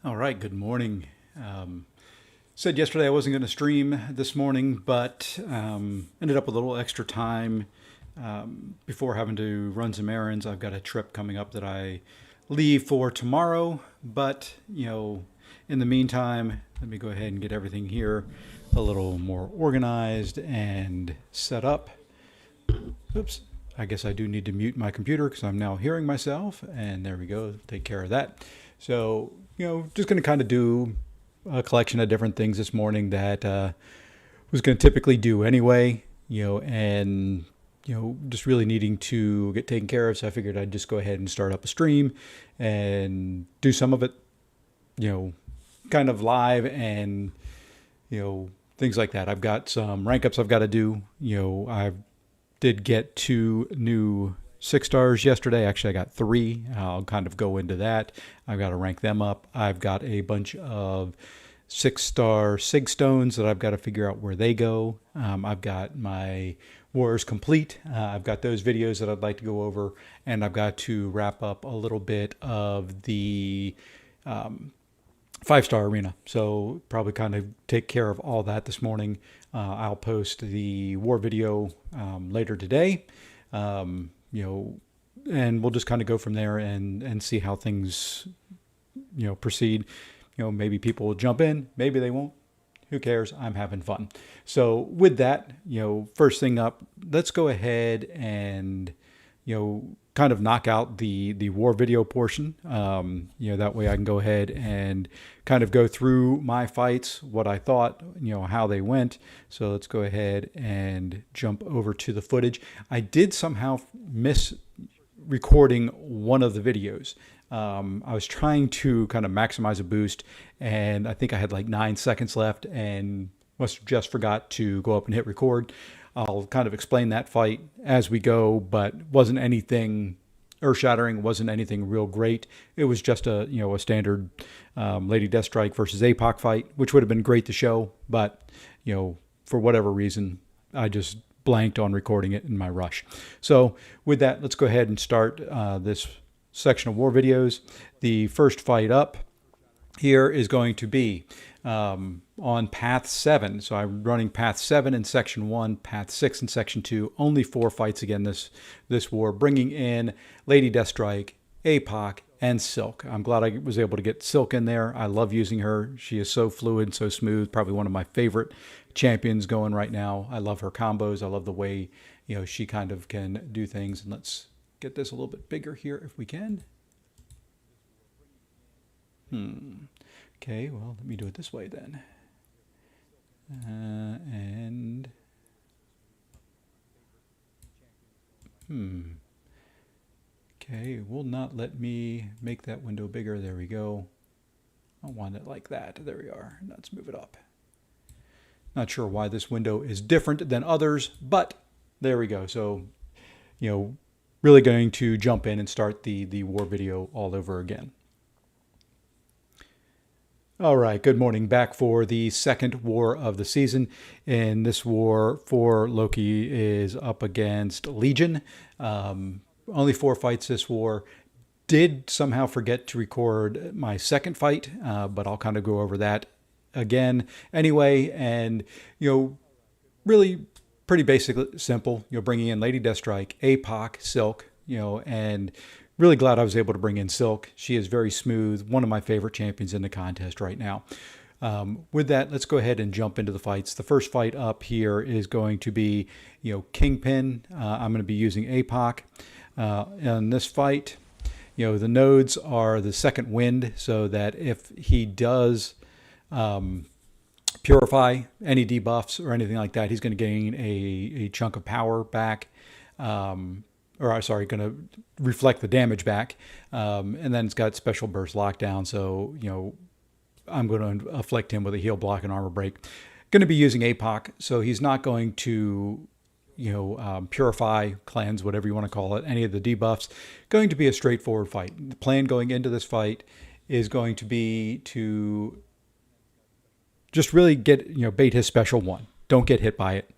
All right, good morning. Said yesterday I wasn't going to stream this morning, but ended up with a little extra time before having to run some errands. I've got a trip coming up that I leave for tomorrow, but in the meantime, let me go ahead and get everything here a little more organized and set up. Oops. I guess I do need to mute my computer because I'm now hearing myself, and there we go. Take care of that. So, just going to kind of do a collection of different things this morning that was going to typically do anyway, and just really needing to get taken care of. So I figured I'd just go ahead and start up a stream and do some of it, kind of live and things like that. I've got some rank ups I've got to do. I did get 2 new 6 stars yesterday. Actually, I got 3. I'll kind of go into that. I've got to rank them up. I've got a bunch of 6-star Sig Stones that I've got to figure out where they go. I've got my Wars complete. I've got those videos that I'd like to go over, and I've got to wrap up a little bit of the 5-star arena. So probably kind of take care of all that this morning. I'll post the war video later today. And we'll just kind of go from there and see how things, proceed. Maybe people will jump in, maybe they won't. Who cares? I'm having fun. So with that, first thing up, let's go ahead and, kind of knock out the war video portion. That way I can go ahead and kind of go through my fights, what I thought, how they went. So let's go ahead and jump over to the footage. I did somehow miss recording one of the videos. I was trying to kind of maximize a boost, and I think I had like 9 seconds left and must have just forgot to go up and hit record. I'll kind of explain that fight as we go, but wasn't anything earth-shattering. Wasn't anything real great. It was just a standard Lady Deathstrike versus APOC fight, which would have been great to show, but for whatever reason, I just blanked on recording it in my rush. So with that, let's go ahead and start this section of war videos. The first fight up here is going to be on path 7. So I'm running path 7 in section 1, path 6 in section 2. Only 4 fights again this war, bringing in Lady Deathstrike, APOC, and Silk. I'm glad I was able to get Silk in there. I love using her. She is so fluid, so smooth. Probably one of my favorite champions going right now. I love her combos. I love the way she kind of can do things. And let's get this a little bit bigger here if we can. Okay, well, let me do it this way then. Okay, it will not let me make that window bigger. There we go. I want it like that. There we are. Let's move it up. Not sure why this window is different than others, but there we go. So, really going to jump in and start the war video all over again. All right, good morning. Back for the second war of the season. In this war, for Loki is up against Legion. Only 4 fights this war. Did somehow forget to record my second fight, but I'll kind of go over that again anyway. And, really pretty basic, simple. Bringing in Lady Deathstrike, APOC, Silk, and really glad I was able to bring in Silk. She is very smooth, one of my favorite champions in the contest right now. With that, let's go ahead and jump into the fights. The first fight up here is going to be, Kingpin. I'm going to be using APOC. In this fight, the nodes are the second wind, so that if he does purify any debuffs or anything like that, he's going to gain a chunk of power back. Going to reflect the damage back. And then it's got special burst lockdown. So, I'm going to afflict him with a heal block and armor break. Going to be using APOC. So he's not going to, purify, cleanse, whatever you want to call it, any of the debuffs. Going to be a straightforward fight. The plan going into this fight is going to be to just really get, bait his special one. Don't get hit by it.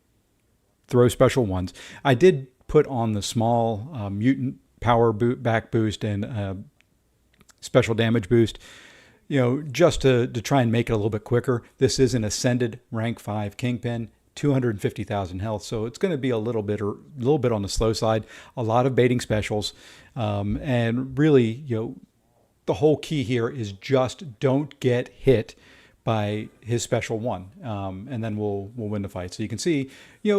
Throw special ones. I did put on the small mutant power back boost and special damage boost. just to try and make it a little bit quicker, this is an ascended rank 5 kingpin, 250,000 health, so it's going to be a little bit on the slow side. A lot of baiting specials, and really, the whole key here is just don't get hit by his special one, and then we'll win the fight. So you can see,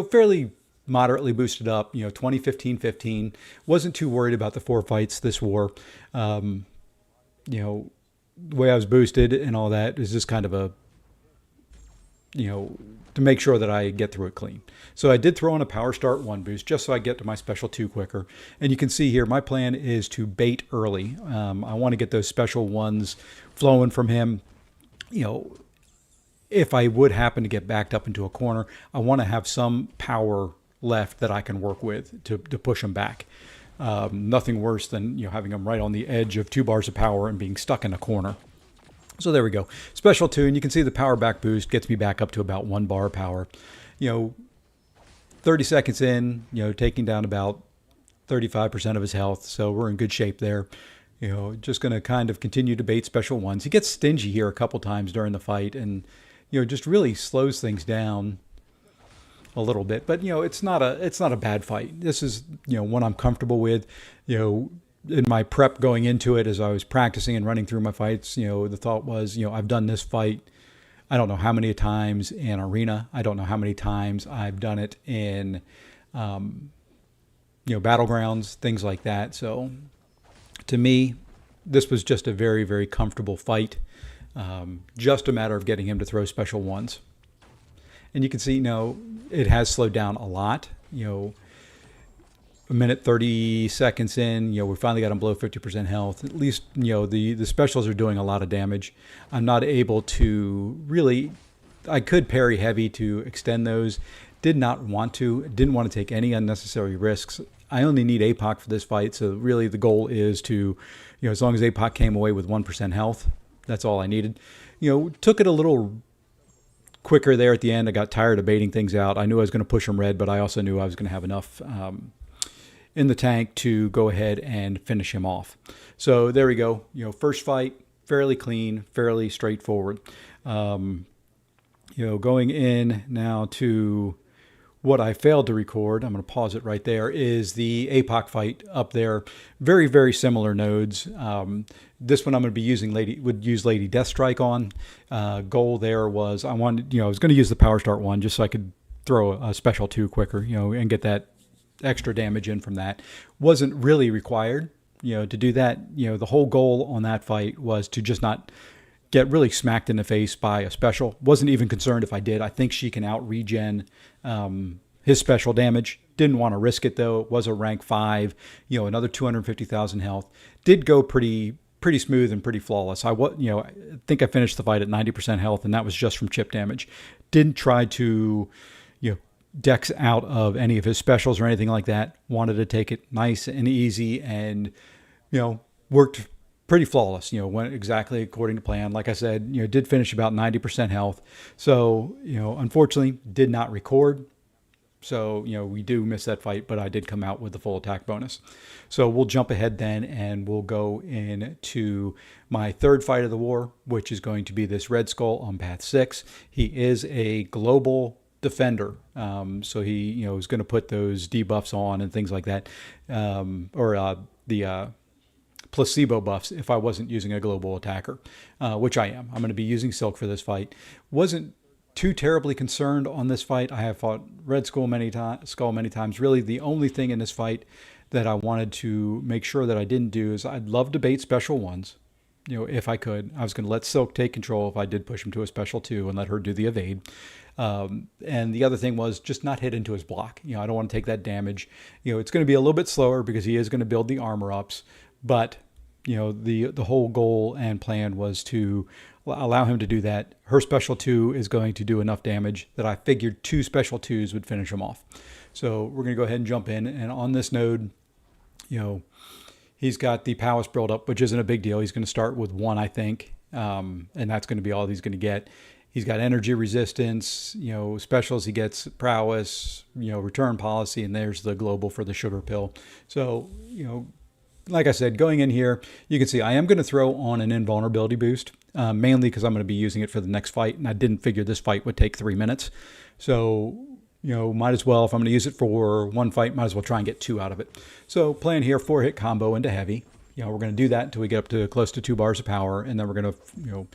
fairly moderately boosted up, 20, 15, 15. Wasn't too worried about the 4 fights this war. The way I was boosted and all that is just kind of a, to make sure that I get through it clean. So I did throw in a power start 1 boost just so I get to my special 2 quicker. And you can see here, my plan is to bait early. I want to get those special 1s flowing from him. If I would happen to get backed up into a corner, I want to have some power left that I can work with to push him back. Nothing worse than having him right on the edge of 2 bars of power and being stuck in a corner. So there we go. Special 2, and you can see the power back boost gets me back up to about 1 bar of power. 30 seconds in, taking down about 35% of his health. So we're in good shape there. Just going to kind of continue to bait special 1s. He gets stingy here a couple times during the fight and, just really slows things down a little bit. But, it's not a bad fight. This is, one I'm comfortable with. In my prep going into it, as I was practicing and running through my fights, the thought was, I've done this fight, I don't know how many times in arena. I don't know how many times I've done it in, battlegrounds, things like that. So to me, this was just a very, very comfortable fight. Just a matter of getting him to throw special 1s. And you can see, it has slowed down a lot. A minute 30 seconds in, we finally got him below 50% health. At least, the specials are doing a lot of damage. I'm not able to really, I could parry heavy to extend those. Didn't want to take any unnecessary risks. I only need APOC for this fight. So really the goal is to, as long as APOC came away with 1% health, that's all I needed. Took it a little quicker there at the end. I got tired of baiting things out. I knew I was going to push him red, but I also knew I was going to have enough in the tank to go ahead and finish him off. So there we go. First fight, fairly clean, fairly straightforward. Going in now to what I failed to record, I'm going to pause it right there, is the APOC fight up there. Very, very similar nodes. This one I'm going to be using Lady Deathstrike on. Goal there was I was going to use the power start 1 just so I could throw a special 2 quicker, and get that extra damage in from that. Wasn't really required, to do that. The whole goal on that fight was to just not get really smacked in the face by a special. Wasn't even concerned if I did. I think she can out regen his special damage. Didn't want to risk it though. It was a rank 5, another 250,000 health. Did go pretty smooth and pretty flawless. I think I finished the fight at 90% health, and that was just from chip damage. Didn't try to, dex out of any of his specials or anything like that. Wanted to take it nice and easy, and worked pretty flawless. Went exactly according to plan. Like I said, did finish about 90% health. So unfortunately did not record. So we do miss that fight, but I did come out with the full attack bonus. So we'll jump ahead then, and we'll go into my 3rd fight of the war, which is going to be this Red Skull on path 6. He is a global defender, so he is going to put those debuffs on and things like that, or the placebo buffs if I wasn't using a global attacker, which I am. I'm going to be using Silk for this fight. Wasn't too terribly concerned on this fight. I have fought Red Skull many times. Really, the only thing in this fight that I wanted to make sure that I didn't do is I'd love to bait special 1s. If I could. I was going to let Silk take control if I did push him to a special 2 and let her do the evade. And the other thing was just not hit into his block. I don't want to take that damage. It's going to be a little bit slower because he is going to build the armor ups, but the whole goal and plan was to allow him to do that. Her special 2 is going to do enough damage that I figured 2 special 2s would finish him off. So we're going to go ahead and jump in. And on this node, he's got the Powers build up, which isn't a big deal. He's going to start with 1, I think. And that's going to be all he's going to get. He's got energy resistance, specials. He gets prowess, return policy, and there's the global for the sugar pill. So, like I said, going in here, you can see I am going to throw on an invulnerability boost. mainly because I'm going to be using it for the next fight, and I didn't figure this fight would take 3 minutes. So, might as well, if I'm going to use it for one fight, might as well try and get 2 out of it. So playing here, 4-hit combo into heavy. We're going to do that until we get up to close to 2 bars of power, and then we're going to,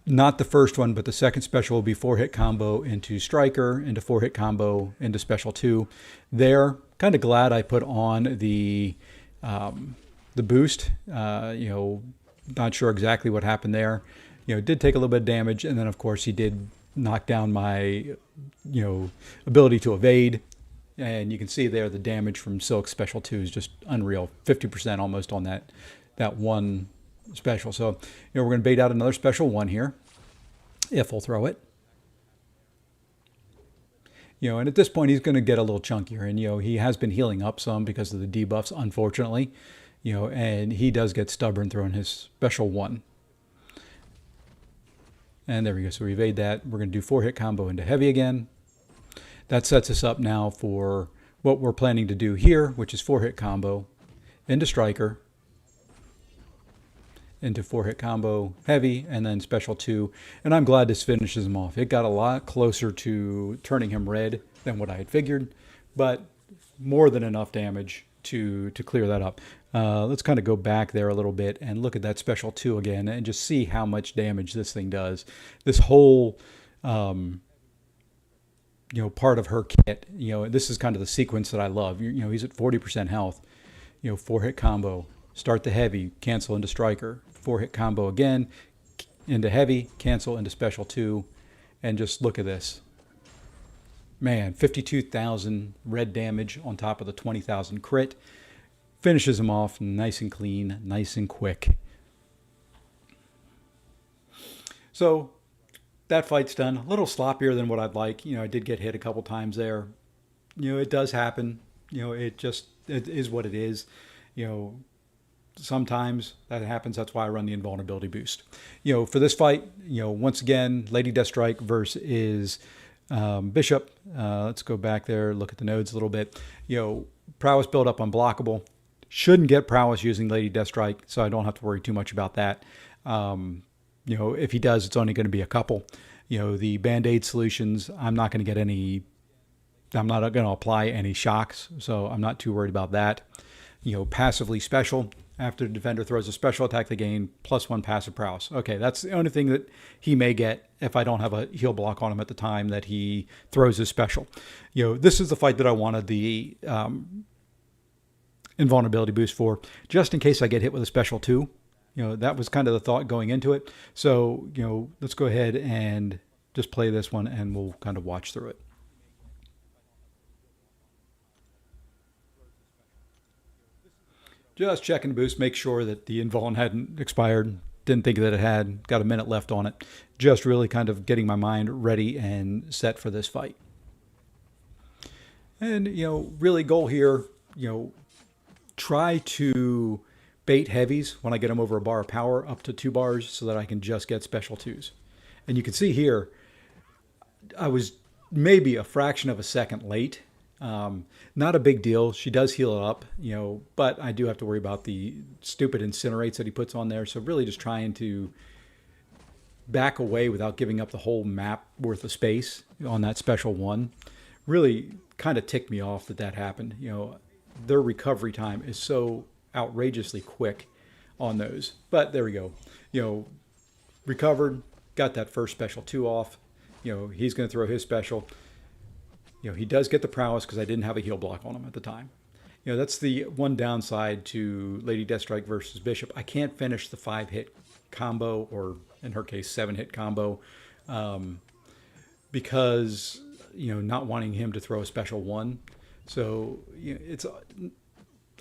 not the first one, but the second special will be 4-hit combo into striker, into 4-hit combo into special 2. There, kind of glad I put on the boost. Not sure exactly what happened there. Did take a little bit of damage, and then of course he did knock down my, ability to evade. And you can see there the damage from Silk Special 2 is just unreal. 50% almost on that one special. So, we're going to bait out another special 1 here, if we'll throw it. And at this point he's going to get a little chunkier, and he has been healing up some because of the debuffs, unfortunately. And he does get stubborn throwing his special 1. And there we go. So we evade that. We're going to do 4-hit combo into heavy again. That sets us up now for what we're planning to do here, which is 4-hit combo into striker, into 4-hit combo heavy, and then special 2. And I'm glad this finishes him off. It got a lot closer to turning him red than what I had figured, but more than enough damage to clear that up. Let's kind of go back there a little bit and look at that special 2 again and just see how much damage this thing does. This whole part of her kit, this is kind of the sequence that I love. He's at 40% health, 4-hit combo, start the heavy, cancel into striker, 4-hit combo again, into heavy, cancel into special 2, and just look at this. Man, 52,000 red damage on top of the 20,000 crit. Finishes him off nice and clean, nice and quick. So that fight's done. A little sloppier than what I'd like. I did get hit a couple times there. It does happen. It is what it is. Sometimes that happens. That's why I run the invulnerability boost. For this fight, once again, Lady Deathstrike versus Bishop. Let's go back there, look at the nodes a little bit. Prowess build up unblockable. Shouldn't get prowess using Lady Deathstrike, so I don't have to worry too much about that. If he does, it's only going to be a couple. The Band-Aid solutions, I'm not going to apply any shocks, so I'm not too worried about that. Passively special. After the defender throws a special attack, they gain +1 passive prowess. Okay, that's the only thing that he may get if I don't have a heal block on him at the time that he throws his special. This is the fight that I wanted the invulnerability boost for, just in case I get hit with a special 2. That was kind of the thought going into it. So, let's go ahead and just play this one and we'll kind of watch through it. Just checking the boost, make sure that the invuln hadn't expired. Didn't think that it had. Got a minute left on it. Just really kind of getting my mind ready and set for this fight. And, really goal here, try to bait heavies when I get them over a bar of power up to 2 bars so that I can just get special 2s. And you can see here, I was maybe a fraction of a second late. Not a big deal. She does heal it up, but I do have to worry about the stupid incinerates that he puts on there. So really just trying to back away without giving up the whole map worth of space on that special 1. Really kind of ticked me off that happened. Their recovery time is so outrageously quick on those. But there we go. Recovered, got that first special 2 off. He's going to throw his special. He does get the prowess because I didn't have a heal block on him at the time. That's the one downside to Lady Deathstrike versus Bishop. I can't finish the 5-hit combo, or in her case, 7-hit combo, because, not wanting him to throw a special 1. So it's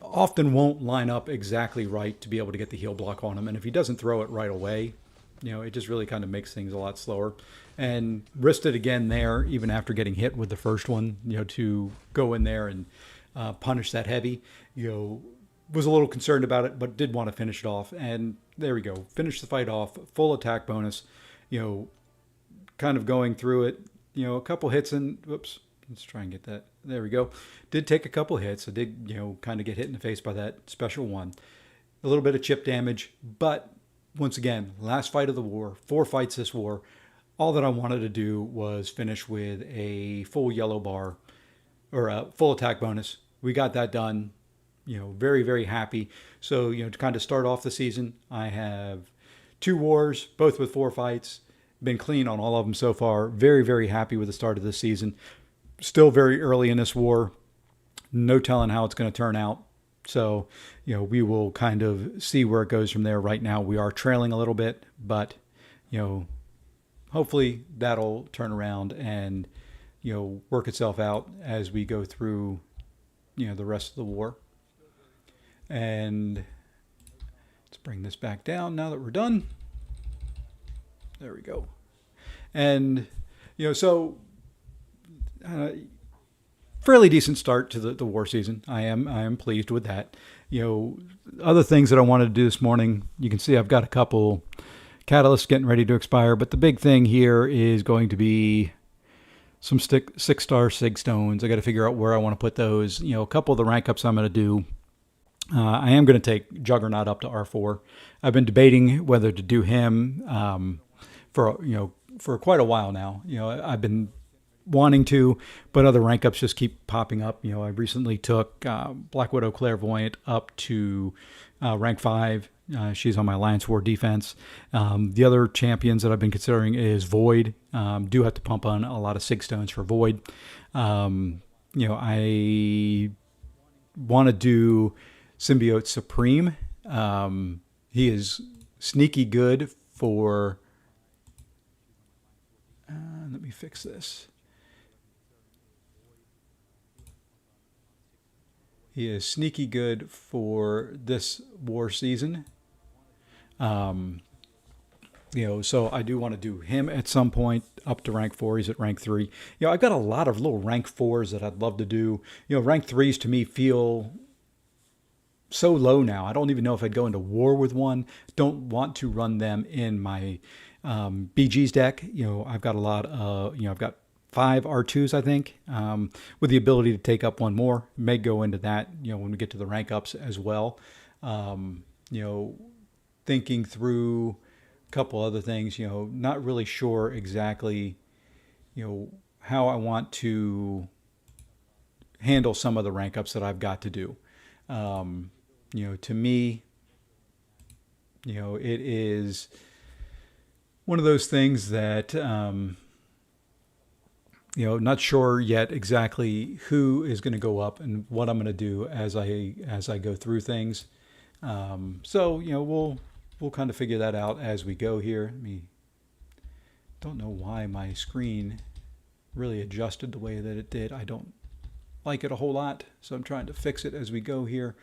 often won't line up exactly right to be able to get the heal block on him. And if he doesn't throw it right away, it just really kind of makes things a lot slower. And risked it again there, even after getting hit with the first one, to go in there and punish that heavy. Was a little concerned about it, but did want to finish it off. And there we go. Finish the fight off, full attack bonus, kind of going through it, a couple hits and, whoops, let's try and get that. There we go. Did take a couple hits. I did, kind of get hit in the face by that special 1. A little bit of chip damage, but once again, last fight of the war, 4 fights this war. All that I wanted to do was finish with a full yellow bar or a full attack bonus. We got that done. Very, very happy. So, to kind of start off the season, I have 2 wars, both with 4 fights. Been clean on all of them so far. Very, very happy with the start of this season. Still very early in this war. No telling how it's going to turn out. So, we will kind of see where it goes from there. Right now, we are trailing a little bit, but, hopefully that'll turn around and, work itself out as we go through, the rest of the war. And let's bring this back down now that we're done. There we go. And, so fairly decent start to the war season. I am pleased with that. Other things that I wanted to do this morning, you can see I've got a couple catalysts getting ready to expire, but the big thing here is going to be some 6-star sig stones. I got to figure out where I want to put those. A couple of the rank ups I'm going to do. I am going to take Juggernaut up to R4. I've been debating whether to do him for quite a while now. I've been wanting to, but other rank ups just keep popping up. I recently took Black Widow Clairvoyant up to rank 5. She's on my Alliance War defense. The other champions that I've been considering is Void. Do have to pump on a lot of sig stones for Void. I want to do Symbiote Supreme. He is sneaky good for... let me fix this. He is sneaky good for this war season. So I do want to do him at some point up to rank 4. He's at rank 3. I've got a lot of little rank 4s that I'd love to do. Rank 3s to me feel so low now. I don't even know if I'd go into war with one. Don't want to run them in my BG's deck. I've got a lot of, I've got 5 R2s, I think, with the ability to take up one more. May go into that, when we get to the rank ups as well. Thinking through a couple other things, not really sure exactly, how I want to handle some of the rank ups that I've got to do. To me, it is one of those things that, not sure yet exactly who is going to go up and what I'm going to do as I go through things. So, we'll kind of figure that out as we go here. Don't know why my screen really adjusted the way that it did. I don't like it a whole lot, so I'm trying to fix it as we go here.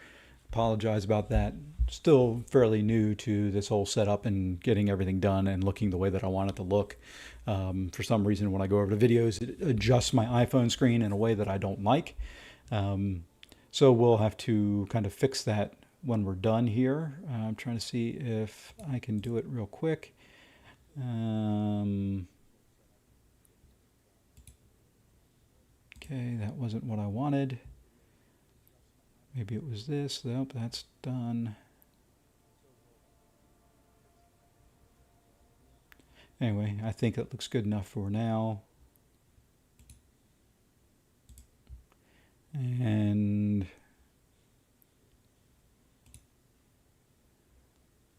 Apologize about that. Still fairly new to this whole setup and getting everything done and looking the way that I want it to look. For some reason, when I go over to videos, it adjusts my iPhone screen in a way that I don't like. So we'll have to kind of fix that when we're done here. I'm trying to see if I can do it real quick. Okay, that wasn't what I wanted. Maybe it was this. Nope, that's done. Anyway, I think it looks good enough for now. And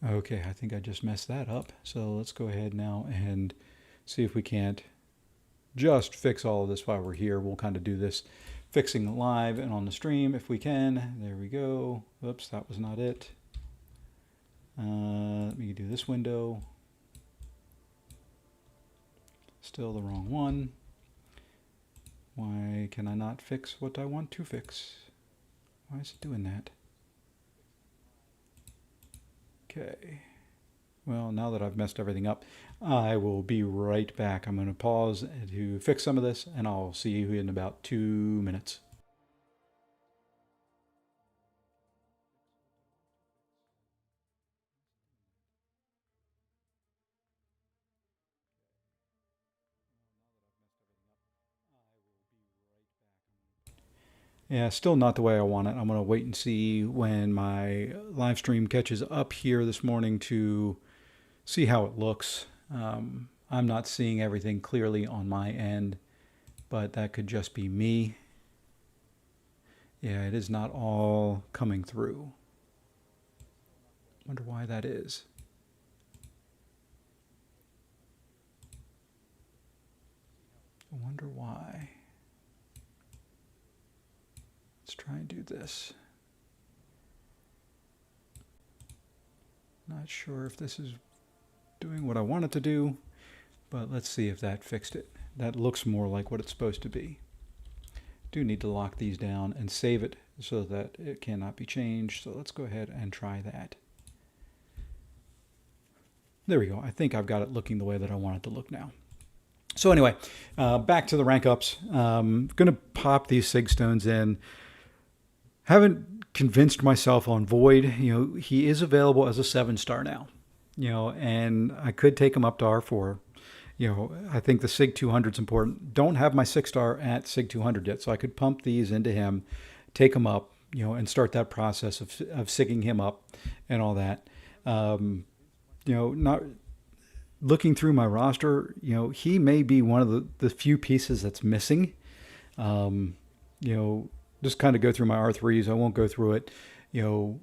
okay, I think I just messed that up. So let's go ahead now and see if we can't just fix all of this while we're here. We'll kind of do this fixing live and on the stream if we can. There we go. Oops, that was not it. Let me do this window. Still the wrong one. Why can I not fix what I want to fix? Why is it doing that? Okay. Well, now that I've messed everything up, I will be right back. I'm going to pause to fix some of this, and I'll see you in about 2 minutes. Yeah, still not the way I want it. I'm going to wait and see when my live stream catches up here this morning to see how it looks. I'm not seeing everything clearly on my end, but that could just be me. Yeah, it is not all coming through. Wonder why that is. I wonder why. Let's try and do this. Not sure if this is doing what I want it to do, but let's see if that fixed it. That looks more like what it's supposed to be. Do need to lock these down and save it so that it cannot be changed. So let's go ahead and try that. There we go. I think I've got it looking the way that I want it to look now. So anyway, back to the rank ups. Going to pop these Sig Stones in. Haven't convinced myself on Void. You know, he is available as a 7-star now. You know, and I could take him up to R4. You know, I think the Sig 200 is important. Don't have my 6-star at Sig 200 yet, so I could pump these into him, take him up, you know, and start that process of sigging him up and all that. You know, not looking through my roster, you know, he may be one of the few pieces that's missing. You know, just kind of go through my R3s. I won't go through it. You know,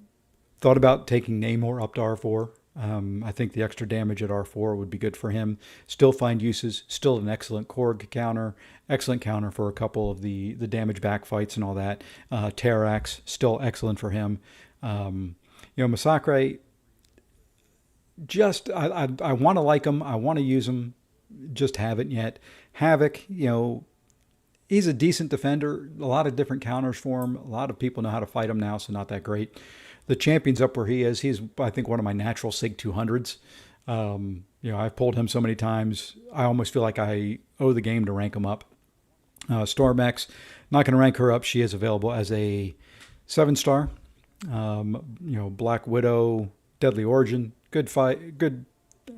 thought about taking Namor up to R4. I think the extra damage at R4 would be good for him. Still find uses. Still an excellent Korg counter. Excellent counter for a couple of the damage back fights and all that. Terrax, still excellent for him. You know, Masacre, just, I want to like him. I want to use him. Just haven't yet. Havoc, you know, he's a decent defender. A lot of different counters for him. A lot of people know how to fight him now, so not that great. The champion's up where he is. He's, I think, one of my natural Sig 200s. You know, I've pulled him so many times. I almost feel like I owe the game to rank him up. Stormex, not going to rank her up. She is available as a 7-star. You know, Black Widow, Deadly Origin, good fight, good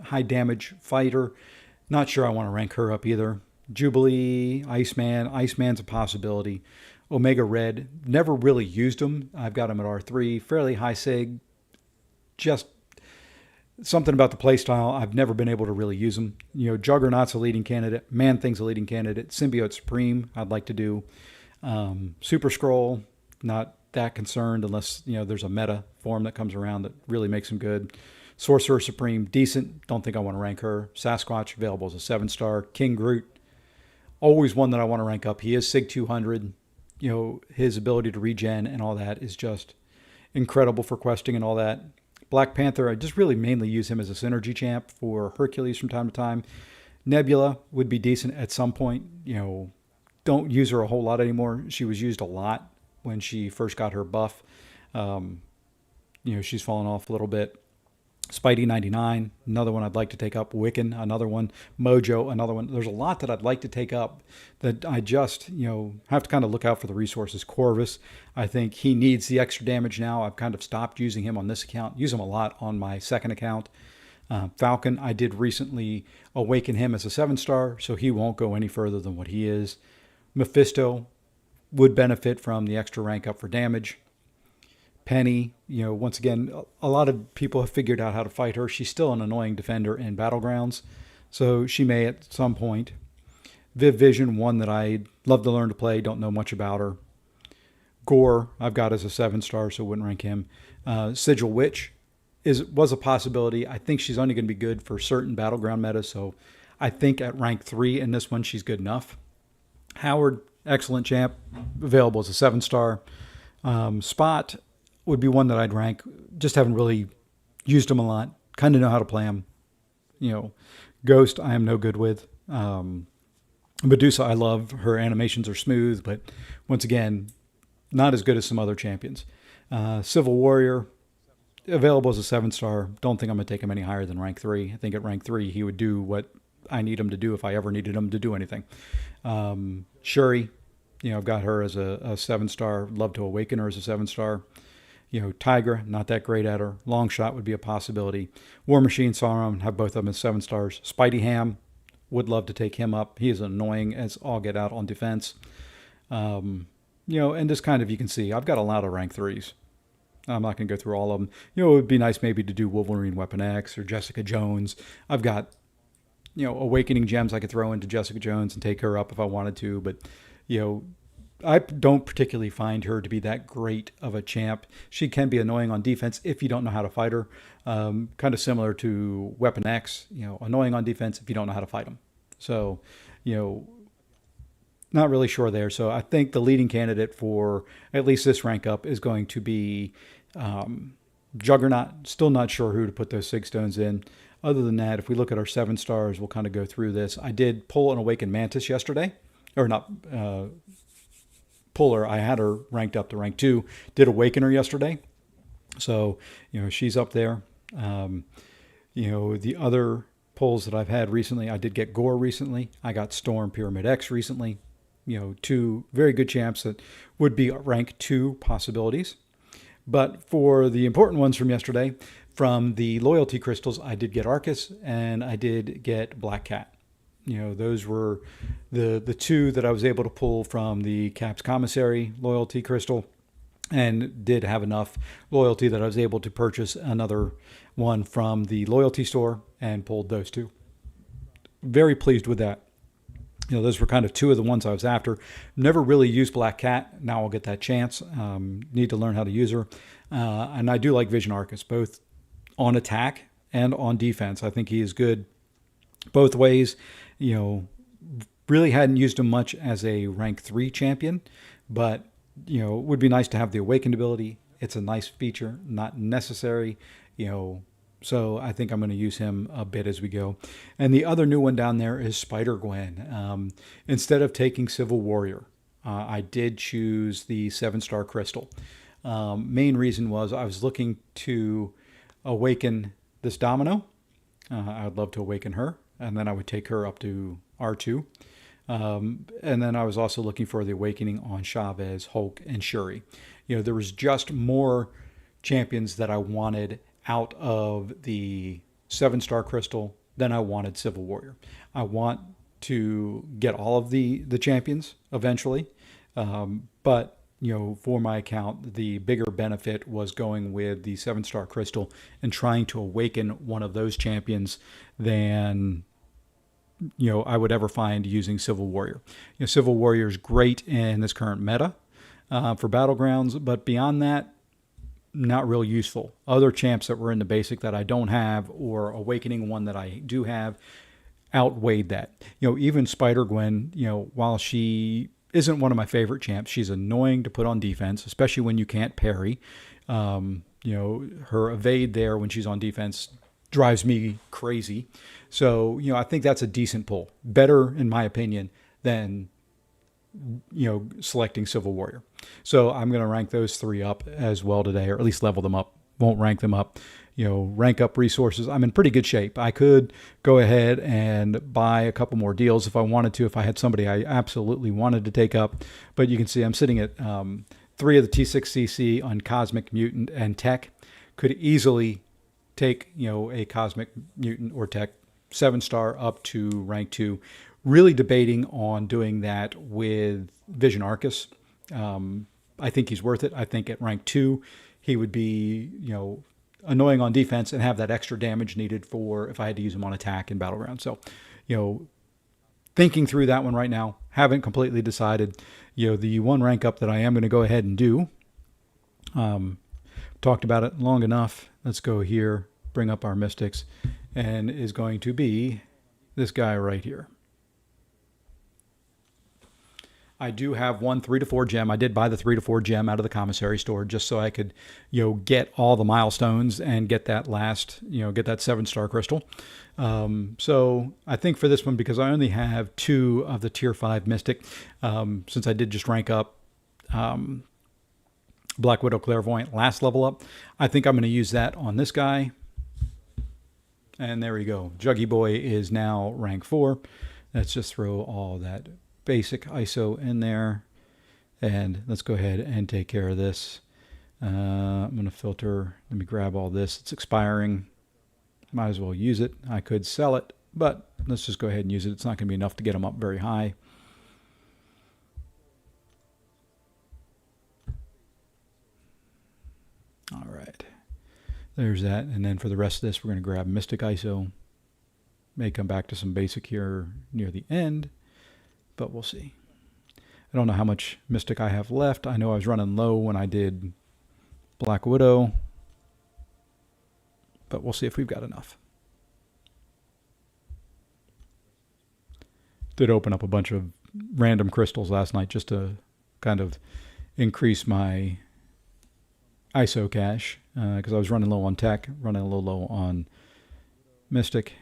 high damage fighter. Not sure I want to rank her up either. Jubilee, Iceman. Iceman's a possibility. Omega Red, never really used him. I've got him at R3, fairly high Sig. Just something about the playstyle. I've never been able to really use him. You know, Juggernaut's a leading candidate. Man-Thing's a leading candidate. Symbiote Supreme, I'd like to do. Super Scroll, not that concerned unless, you know, there's a meta form that comes around that really makes him good. Sorcerer Supreme, decent. Don't think I want to rank her. Sasquatch, available as a 7-star. King Groot, always one that I want to rank up. He is Sig 200. You know, his ability to regen and all that is just incredible for questing and all that. Black Panther, I just really mainly use him as a synergy champ for Hercules from time to time. Nebula would be decent at some point. You know, don't use her a whole lot anymore. She was used a lot when she first got her buff. You know, she's fallen off a little bit. Spidey 99, another one I'd like to take up. Wiccan, another one. Mojo, another one. There's a lot that I'd like to take up that I just, you know, have to kind of look out for the resources. Corvus, I think he needs the extra damage now. I've kind of stopped using him on this account. Use him a lot on my second account. Falcon, I did recently awaken him as a 7-star, so he won't go any further than what he is. Mephisto would benefit from the extra rank up for damage. Penny, you know, once again, a lot of people have figured out how to fight her. She's still an annoying defender in Battlegrounds, so she may at some point. Viv Vision, one that I'd love to learn to play, don't know much about her. Gore, I've got as a 7-star, so wouldn't rank him. Sigil Witch was a possibility. I think she's only going to be good for certain Battleground metas, so I think at rank 3 in this one, she's good enough. Howard, excellent champ, available as a 7-star. Spot would be one that I'd rank. Just haven't really used him a lot. Kind of know how to play him. You know, Ghost, I am no good with. Medusa, I love. Her animations are smooth, but once again, not as good as some other champions. Civil Warrior, available as a 7-star. Don't think I'm going to take him any higher than rank 3. I think at rank 3, he would do what I need him to do if I ever needed him to do anything. Shuri, you know, I've got her as a 7-star. Love to awaken her as a 7-star. You know, Tigra, not that great at her. Long Shot would be a possibility. War Machine, Sauron, have both of them as 7-stars. Spidey Ham, would love to take him up. He is annoying as all get out on defense. You know, and just kind of, you can see, I've got a lot of rank 3s. I'm not going to go through all of them. It would be nice maybe to do Wolverine Weapon X or Jessica Jones. I've got, Awakening Gems I could throw into Jessica Jones and take her up if I wanted to. But, I don't particularly find her to be that great of a champ. She can be annoying on defense if you don't know how to fight her. Kind of similar to Weapon X, annoying on defense if you don't know how to fight them. So, not really sure there. So I think the leading candidate for at least this rank up is going to be Juggernaut. Still not sure who to put those Sig Stones in. Other than that, if we look at our 7 stars, we'll kind of go through this. I did pull an Awakened Mantis yesterday. Or not pull her. I had her ranked up to rank 2. Did awaken her yesterday. So, she's up there. The other pulls that I've had recently, I did get Gore recently. I got Storm Pyramid X recently. 2 very good champs that would be rank 2 possibilities. But for the important ones from yesterday, from the loyalty crystals, I did get Arcus and I did get Black Cat. Those were the 2 that I was able to pull from the Caps Commissary loyalty crystal, and did have enough loyalty that I was able to purchase another one from the loyalty store and pulled those 2. Very pleased with that. Those were kind of 2 of the ones I was after. Never really used Black Cat. Now I'll get that chance. Need to learn how to use her. And I do like Vision Arcus, both on attack and on defense. I think he is good both ways. Really hadn't used him much as a rank 3 champion, but, it would be nice to have the Awakened ability. It's a nice feature, not necessary, so I think I'm going to use him a bit as we go. And the other new one down there is Spider-Gwen. Instead of taking Civil Warrior, I did choose the 7-star crystal. Main reason was I was looking to awaken this Domino. I would love to awaken her, and then I would take her up to R2. And then I was also looking for the awakening on Chavez, Hulk, and Shuri. There was just more champions that I wanted out of the 7-star crystal than I wanted Civil Warrior. I want to get all of the champions eventually. But, for my account, the bigger benefit was going with the 7-star crystal and trying to awaken one of those champions than, I would ever find using Civil Warrior. Civil Warrior is great in this current meta for Battlegrounds, but beyond that, not real useful. Other champs that were in the basic that I don't have, or awakening one that I do have, outweighed that. Even Spider-Gwen, while she isn't one of my favorite champs, she's annoying to put on defense, especially when you can't parry. Her evade there when she's on defense drives me crazy. So, I think that's a decent pull. Better, in my opinion, than selecting Civil Warrior. So I'm going to rank those 3 up as well today, or at least level them up. Won't rank them up. Rank up resources. I'm in pretty good shape. I could go ahead and buy a couple more deals if I wanted to, if I had somebody I absolutely wanted to take up. But you can see I'm sitting at 3 of the T6CC on Cosmic, Mutant, and Tech. Could easily take, a Cosmic, Mutant, or Tech 7-star up to rank 2. Really debating on doing that with Vision Arcus. I think he's worth it. I think at rank 2, he would be, annoying on defense and have that extra damage needed for if I had to use him on attack in Battleground. So, thinking through that one right now, haven't completely decided. The one rank up that I am going to go ahead and do. Talked about it long enough. Let's go here, bring up our Mystics, and is going to be this guy right here. I do have one 3 to 4 gem. I did buy the 3 to 4 gem out of the commissary store just so I could, get all the milestones and get that last, get that 7-star crystal. So I think for this one, because I only have 2 of the tier 5 Mystic, since I did just rank up Black Widow Clairvoyant last level up, I think I'm going to use that on this guy. And there we go. Juggy Boy is now rank 4. Let's just throw all that basic ISO in there, and let's go ahead and take care of this. I'm going to filter. Let me grab all this. It's expiring. Might as well use it. I could sell it, but let's just go ahead and use it. It's not going to be enough to get them up very high. All right. There's that. And then for the rest of this, we're going to grab Mystic ISO. May come back to some basic here near the end, but we'll see. I don't know how much Mystic I have left. I know I was running low when I did Black Widow, but we'll see if we've got enough. Did open up a bunch of random crystals last night just to kind of increase my ISO cache because I was running low on tech, running a little low on Mystic.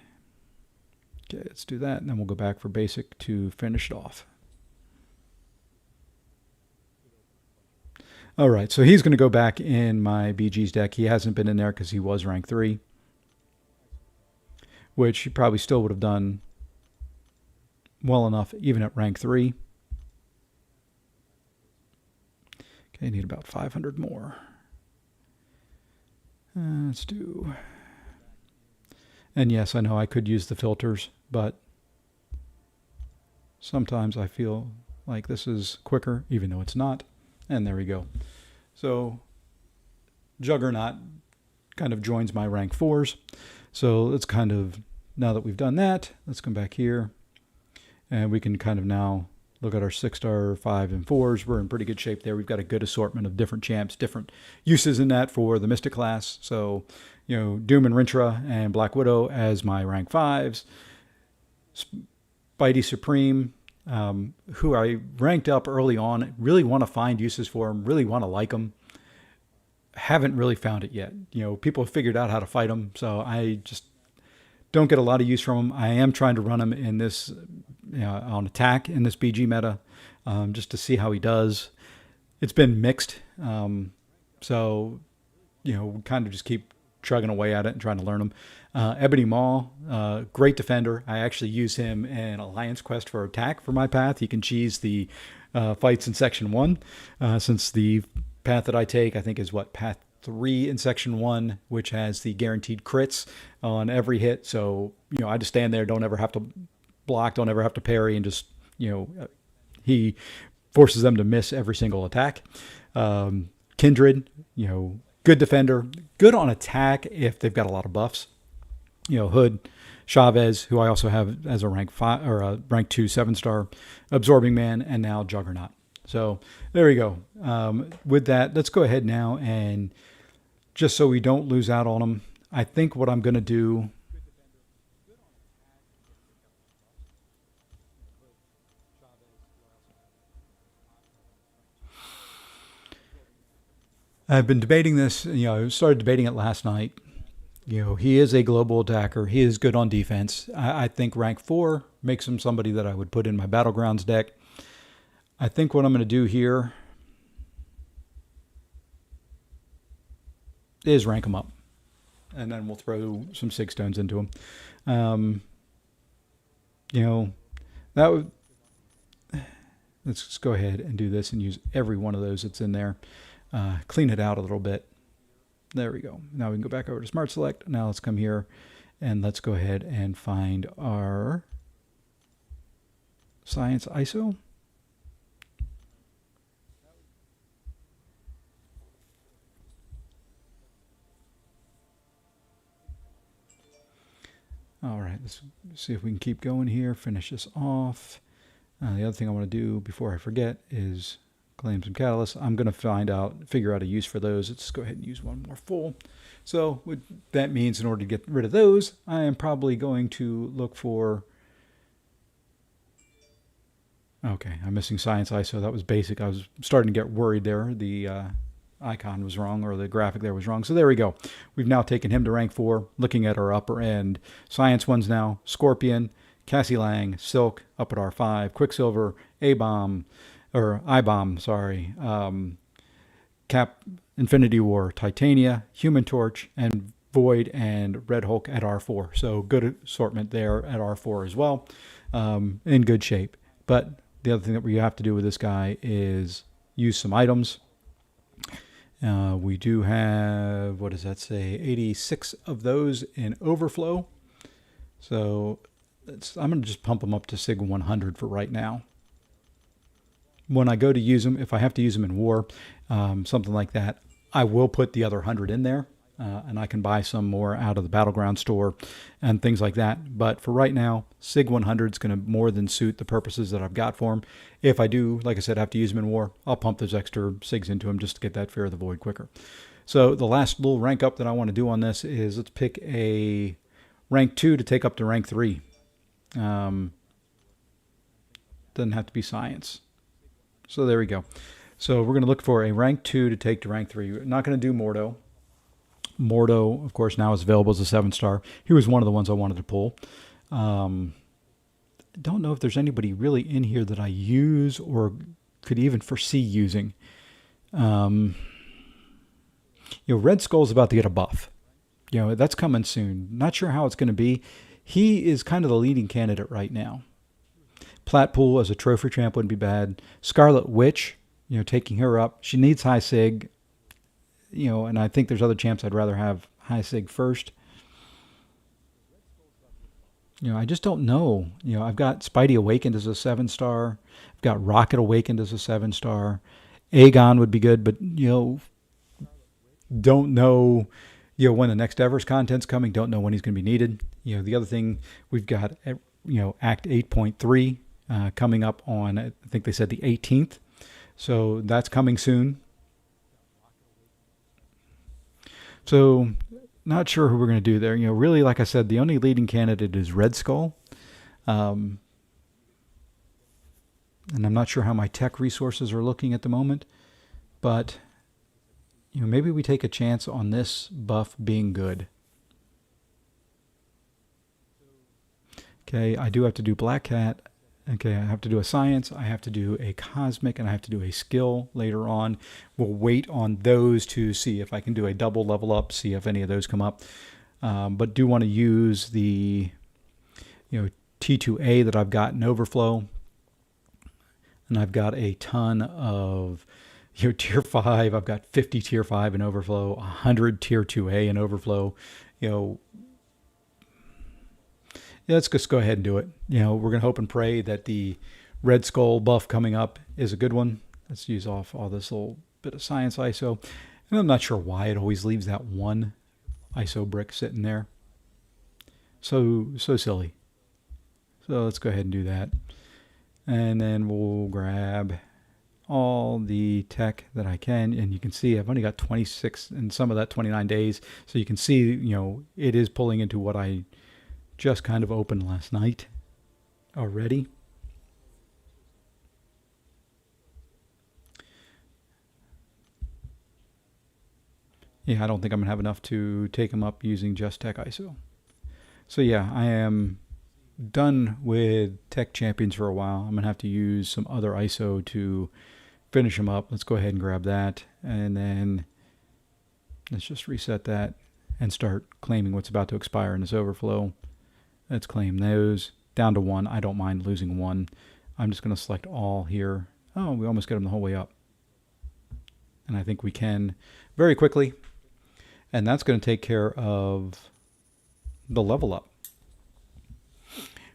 Okay, let's do that, and then we'll go back for basic to finish it off. All right, so he's going to go back in my BG's deck. He hasn't been in there because he was rank 3, which he probably still would have done well enough even at rank 3. Okay, need about 500 more. Let's do... And yes, I know I could use the filters, but sometimes I feel like this is quicker, even though it's not. And there we go. So Juggernaut kind of joins my rank 4s. So let's kind of, now that we've done that, let's come back here. And we can kind of now look at our 6-star, 5, and 4s. We're in pretty good shape there. We've got a good assortment of different champs, different uses in that for the Mystic class. So, you know, Doom and Rintra and Black Widow as my rank 5s. Spidey Supreme, who I ranked up early on, really want to find uses for him, really want to like him. Haven't really found it yet. You know, people have figured out how to fight him, so I just don't get a lot of use from him. I am trying to run him in this, on attack in this BG meta, just to see how he does. It's been mixed, so, you know, kind of just keep chugging away at it and trying to learn him. Ebony Maw, great defender. I actually use him in Alliance Quest for attack for my path. He can cheese the fights in Section 1, since the path that I take, I think, is what, path 3 in Section 1, which has the guaranteed crits on every hit. So, you know, I just stand there, don't ever have to block, don't ever have to parry, and just, you know, he forces them to miss every single attack. Kindred, you know, good defender, good on attack if they've got a lot of buffs. You know, Hood, Chavez, who I also have as a rank 5 or a rank 2 7-star, Absorbing Man, and now Juggernaut. So there we go. With that, let's go ahead now, and just so we don't lose out on them, I think what I'm going to do, I've been debating this, you know, I started debating it last night. You know, he is a global attacker. He is good on defense. I think rank 4 makes him somebody that I would put in my Battlegrounds deck. I think what I'm going to do here is rank him up. And then we'll throw some Sig Stones into him. You know, that would... Let's just go ahead and do this and use every one of those that's in there. Clean it out a little bit. There we go. Now we can go back over to Smart Select. Now let's come here and let's go ahead and find our Science ISO. All right, let's see if we can keep going here, finish this off. The other thing I want to do before I forget is claim some catalysts. I'm going to figure out a use for those. Let's go ahead and use one more full. So what that means, in order to get rid of those, I am probably going to look for... Okay, I'm missing Science ISO. That was basic. I was starting to get worried there. The icon was wrong, or the graphic there was wrong. So there we go. We've now taken him to rank 4, looking at our upper end Science ones now. Scorpion, Cassie Lang, Silk, up at R5, Quicksilver, A-Bomb, or I-Bomb, sorry, Cap, Infinity War, Titania, Human Torch, and Void and Red Hulk at R4. So good assortment there at R4 as well, in good shape. But the other thing that we have to do with this guy is use some items. We do have, what does that say, 86 of those in overflow. So I'm going to just pump them up to Sig 100 for right now. When I go to use them, if I have to use them in war, something like that, I will put the other 100 in there, and I can buy some more out of the Battleground store and things like that. But for right now, SIG 100 is going to more than suit the purposes that I've got for them. If I do, like I said, have to use them in war, I'll pump those extra SIGs into them just to get that Fear of the Void quicker. So the last little rank up that I want to do on this is let's pick a rank 2 to take up to rank 3. Doesn't have to be science. So there we go. So we're going to look for a rank 2 to take to rank 3. We're not going to do Mordo. Mordo, of course, now is available as a 7-star. He was one of the ones I wanted to pull. Don't know if there's anybody really in here that I use or could even foresee using. Red Skull's about to get a buff. That's coming soon. Not sure how it's going to be. He is kind of the leading candidate right now. Platpool as a trophy champ wouldn't be bad. Scarlet Witch, taking her up. She needs high sig. And I think there's other champs I'd rather have high sig first. I just don't know. I've got Spidey Awakened as a 7-star. I've got Rocket Awakened as a 7-star. Aegon would be good, but, don't know, when the next Evers content's coming. Don't know when he's going to be needed. The other thing, we've got, Act 8.3 coming up on, I think they said the 18th. So that's coming soon. So not sure who we're going to do there. Really, like I said, the only leading candidate is Red Skull. And I'm not sure how my tech resources are looking at the moment. But, maybe we take a chance on this buff being good. Okay, I do have to do Black Cat. Okay, I have to do a science, I have to do a cosmic, and I have to do a skill later on. We'll wait on those to see if I can do a double level up, see if any of those come up. But do want to use the T2A that I've got in overflow. And I've got a ton of tier 5. I've got 50 tier 5 in overflow, 100 tier 2A in overflow. Let's just go ahead and do it. We're going to hope and pray that the Red Skull buff coming up is a good one. Let's use off all this little bit of science ISO. And I'm not sure why it always leaves that one ISO brick sitting there. So silly. So let's go ahead and do that. And then we'll grab all the tech that I can. And you can see I've only got 26 and some of that 29 days. So you can see, it is pulling into what I just kind of opened last night already. Yeah, I don't think I'm going to have enough to take them up using just Tech ISO. So yeah, I am done with Tech Champions for a while. I'm going to have to use some other ISO to finish them up. Let's go ahead and grab that. And then let's just reset that and start claiming what's about to expire in this overflow. Let's claim those down to 1. I don't mind losing 1. I'm just going to select all here. Oh, we almost get them the whole way up. And I think we can very quickly. And that's going to take care of the level up.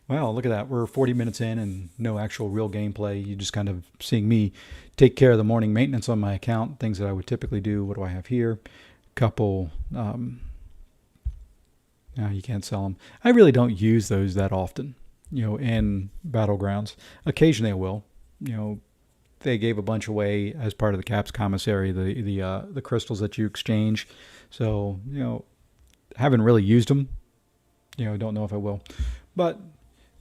Wow, look at that. We're 40 minutes in and no actual real gameplay. You're just kind of seeing me take care of the morning maintenance on my account, things that I would typically do. What do I have here? Couple... No, you can't sell them. I really don't use those that often, in Battlegrounds. Occasionally I will. They gave a bunch away as part of the Caps commissary, the crystals that you exchange. So, haven't really used them. Don't know if I will. But,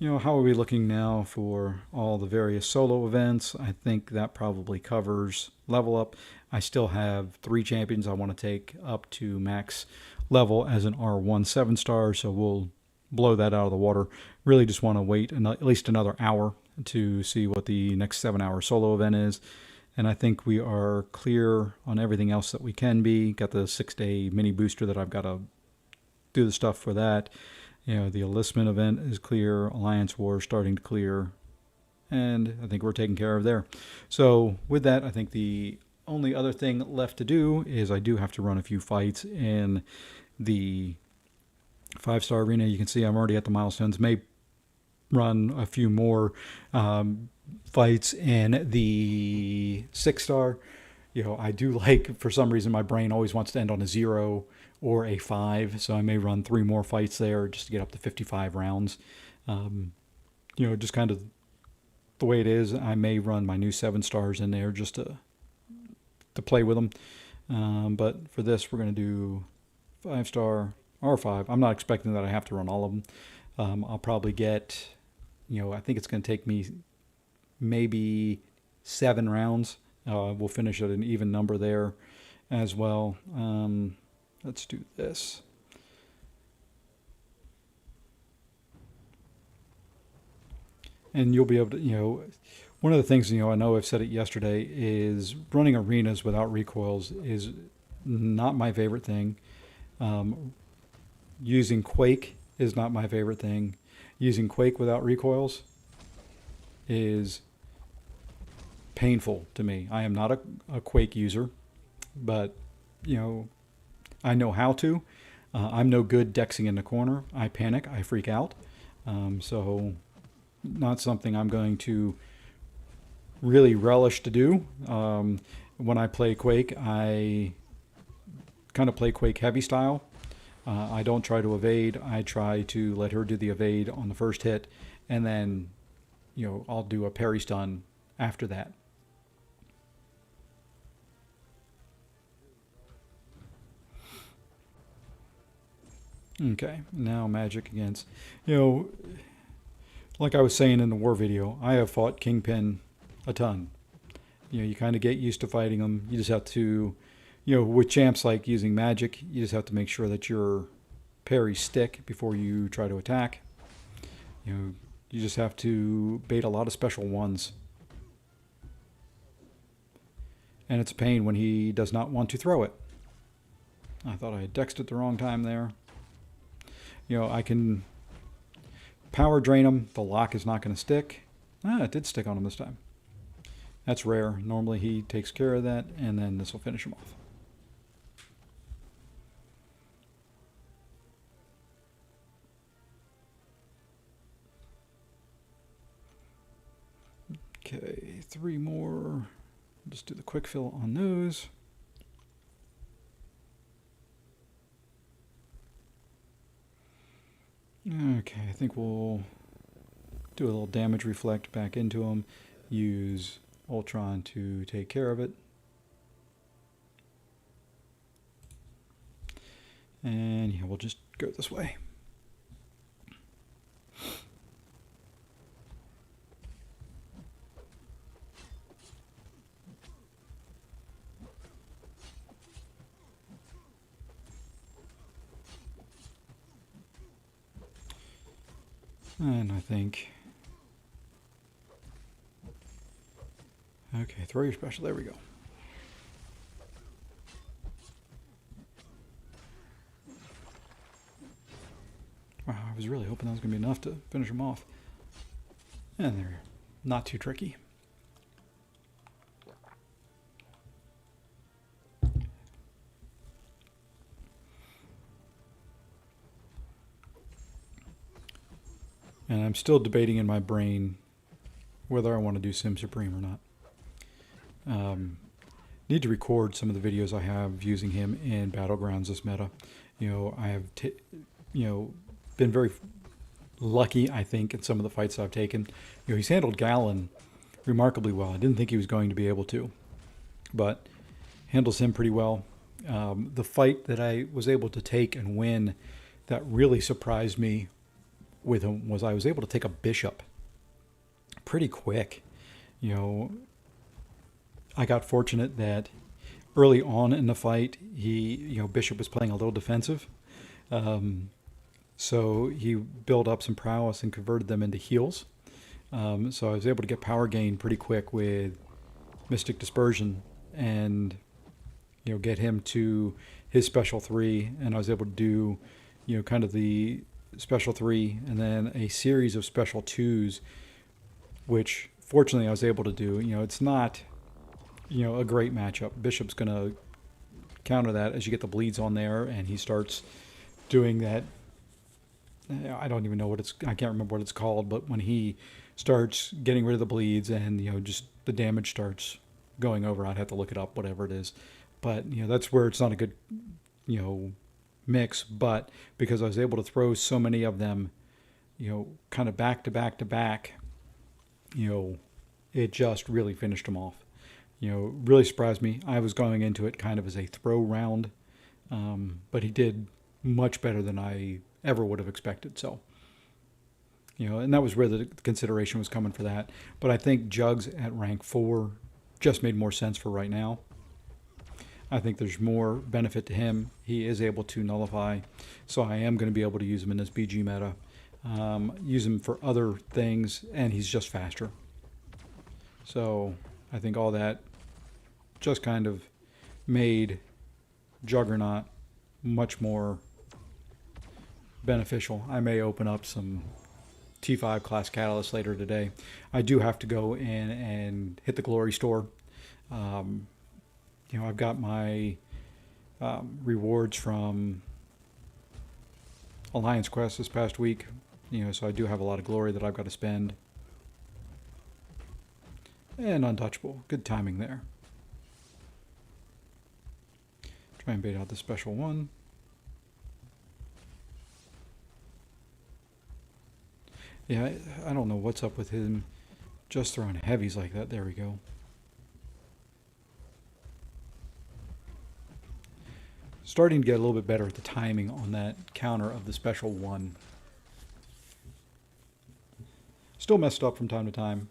how are we looking now for all the various solo events? I think that probably covers level up. I still have 3 champions I want to take up to max level as an R1 7-star, so we'll blow that out of the water. Really just want to wait at least another hour to see what the next 7-hour solo event is. And I think we are clear on everything else that we can be. Got the 6-day mini booster that I've got to do the stuff for that. The enlistment event is clear. Alliance War starting to clear. And I think we're taken care of there. So with that, I think the only other thing left to do is I do have to run a few fights in the 5-star arena. You can see I'm already at the milestones. May run a few more fights in the 6-star. I do like, for some reason, my brain always wants to end on a 0 or a 5. So I may run 3 more fights there just to get up to 55 rounds. Just kind of the way it is. I may run my new 7 stars in there just to play with them. But for this, we're going to do 5-star R5. I'm not expecting that I have to run all of them. I'll probably get, I think it's going to take me maybe 7 rounds. We'll finish at an even number there as well. Let's do this. And you'll be able to, one of the things, I know I've said it yesterday, is running arenas without recoils is not my favorite thing. Using Quake is not my favorite thing. Using Quake without recoils is painful to me. I am not a Quake user, but, I know how to. I'm no good dexing in the corner. I panic. I freak out. So not something I'm going to really relish to do. When I play Quake, I kind of play Quake heavy style. I don't try to evade. I try to let her do the evade on the first hit, and then, I'll do a parry stun after that. Okay, now magic against, like I was saying in the war video, I have fought Kingpin a ton. You kind of get used to fighting them. You just have to, with champs like using magic, you just have to make sure that your parries stick before you try to attack. You just have to bait a lot of special ones. And it's a pain when he does not want to throw it. I thought I had dexed it the wrong time there. I can power drain him. The lock is not going to stick. It did stick on him this time. That's rare. Normally he takes care of that, and then this will finish him off. Okay, 3 more. Just do the quick fill on those. Okay, I think we'll do a little damage reflect back into him. Use Ultron to take care of it. And yeah, we'll just go this way. And I think, okay, throw your special, there we go. Wow, I was really hoping that was going to be enough to finish him off. And they're not too tricky. And I'm still debating in my brain whether I want to do Sim Supreme or not. Need to record some of the videos I have using him in Battlegrounds this meta. I have been very lucky, I think, in some of the fights I've taken. He's handled Gallon remarkably well. I didn't think he was going to be able to, but handles him pretty well. The fight that I was able to take and win that really surprised me with him was I was able to take a bishop pretty quick. I got fortunate that early on in the fight, Bishop was playing a little defensive. So he built up some prowess and converted them into heals. So I was able to get power gain pretty quick with Mystic Dispersion and, get him to his special 3. And I was able to do, kind of the special 3 and then a series of special 2s, which fortunately I was able to do. It's not, a great matchup. Bishop's going to counter that as you get the bleeds on there, and he starts doing that. I don't even know I can't remember what it's called, but when he starts getting rid of the bleeds and, just the damage starts going over. I'd have to look it up, whatever it is. But, that's where it's not a good, mix. But because I was able to throw so many of them, kind of back to back to back, it just really finished him off. Really surprised me. I was going into it kind of as a throw round, but he did much better than I ever would have expected. So, and that was where the consideration was coming for that. But I think Jugs at rank 4 just made more sense for right now. I think there's more benefit to him. He is able to nullify, so I am going to be able to use him in this BG meta, use him for other things, and he's just faster. So I think all that just kind of made Juggernaut much more beneficial. I may open up some T5 class catalyst later today. I do have to go in and hit the glory store. I've got my rewards from Alliance Quest this past week, so I do have a lot of glory that I've got to spend. And Untouchable. Good timing there. Try and bait out the special one. Yeah, I don't know what's up with him just throwing heavies like that. There we go. Starting to get a little bit better at the timing on that counter of the special one. Still messed up from time to time,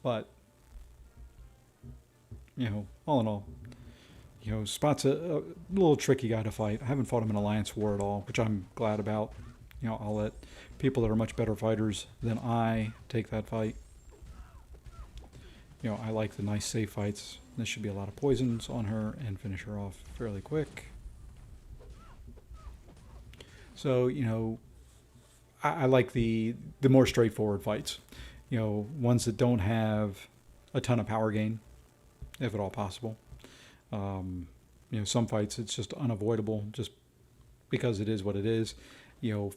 but, all in all, Spot's a little tricky guy to fight. I haven't fought him in Alliance War at all, which I'm glad about. I'll let people that are much better fighters than I take that fight. I like the nice safe fights. This should be a lot of poisons on her and finish her off fairly quick. So, I like the more straightforward fights. Ones that don't have a ton of power gain, if at all possible. Some fights it's just unavoidable just because it is what it is.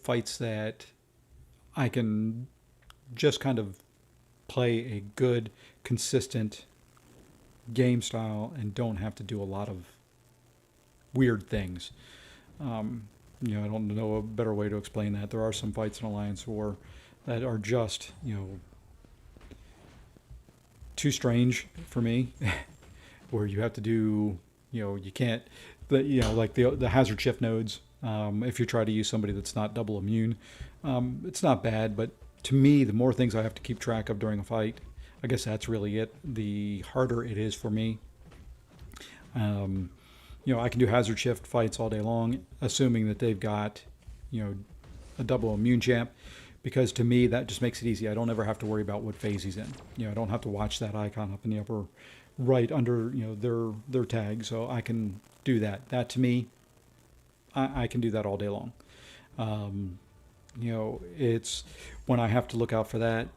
Fights that I can just kind of play a good, consistent game style and don't have to do a lot of weird things. I don't know a better way to explain that. There are some fights in Alliance War that are just, too strange for me, where you have to do, you can't, like the hazard shift nodes. If you try to use somebody that's not double immune, it's not bad, but to me, the more things I have to keep track of during a fight, I guess that's really it. The harder it is for me. I can do hazard shift fights all day long, assuming that they've got, a double immune champ, because to me, that just makes it easy. I don't ever have to worry about what phase he's in. I don't have to watch that icon up in the upper right under, their tag, so I can do that. That to me, I can do that all day long. It's when I have to look out for that,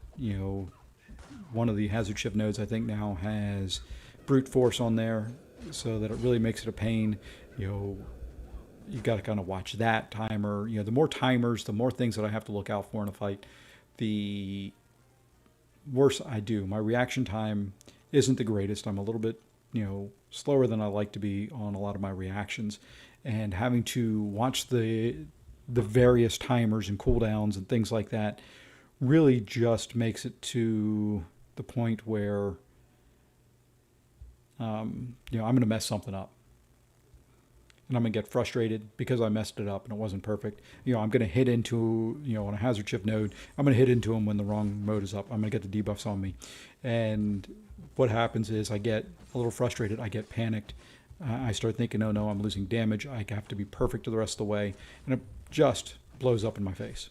one of the hazard shift nodes I think now has brute force on there, so that it really makes it a pain. You've got to kind of watch that timer. The more timers, the more things that I have to look out for in a fight, the worse I do. My reaction time isn't the greatest. I'm a little bit, slower than I like to be on a lot of my reactions, and having to watch the various timers and cooldowns and things like that really just makes it to the point where I'm going to mess something up. And I'm going to get frustrated because I messed it up and it wasn't perfect. I'm going to hit into, on a hazard shift node, I'm going to hit into him when the wrong mode is up. I'm going to get the debuffs on me. And what happens is I get a little frustrated. I get panicked. I start thinking, oh no, I'm losing damage. I have to be perfect the rest of the way. And it just blows up in my face.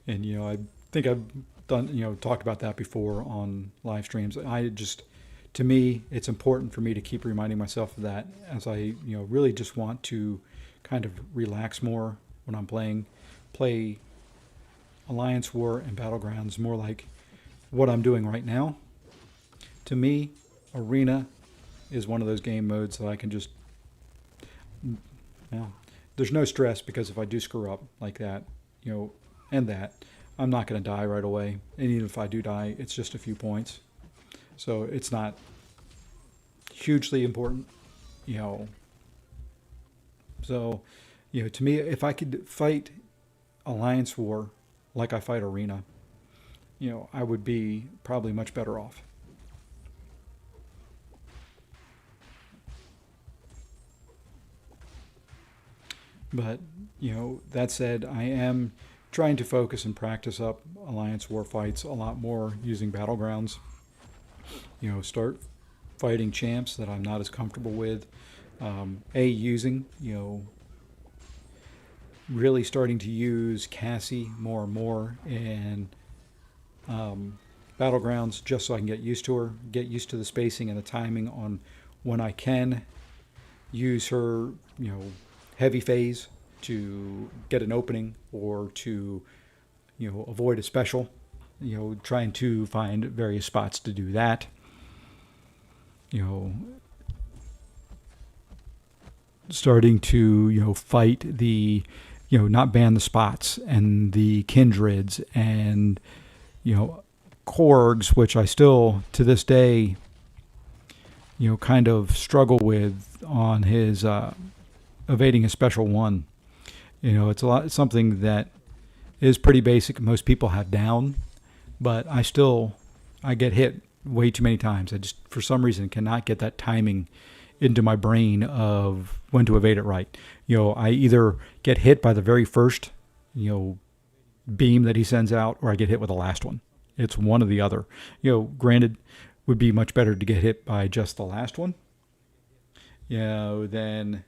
And, I think I've done, talked about that before on live streams. To me, it's important for me to keep reminding myself of that, as I, really just want to kind of relax more when I'm play Alliance War and Battlegrounds more like what I'm doing right now. To me, Arena is one of those game modes that I can just, there's no stress, because if I do screw up like that, I'm not going to die right away. And even if I do die, it's just a few points. So it's not hugely important, you know. So, to me, if I could fight Alliance War like I fight Arena, I would be probably much better off. But, that said, I am trying to focus and practice up Alliance War fights a lot more using Battlegrounds. Start fighting champs that I'm not as comfortable with. Using, really starting to use Cassie more and more and Battlegrounds just so I can get used to her, get used to the spacing and the timing on when I can use her, heavy phase to get an opening or to, avoid a special, trying to find various spots to do that. Starting to, fight the, not ban the spots and the kindreds and, Korgs, which I still, to this day, kind of struggle with on his evading a special one. It's something that is pretty basic. Most people have down, but I get hit way too many times. I just, for some reason, cannot get that timing into my brain of when to evade it right. I either get hit by the very first, beam that he sends out, or I get hit with the last one. It's one or the other. Granted, would be much better to get hit by just the last one, than,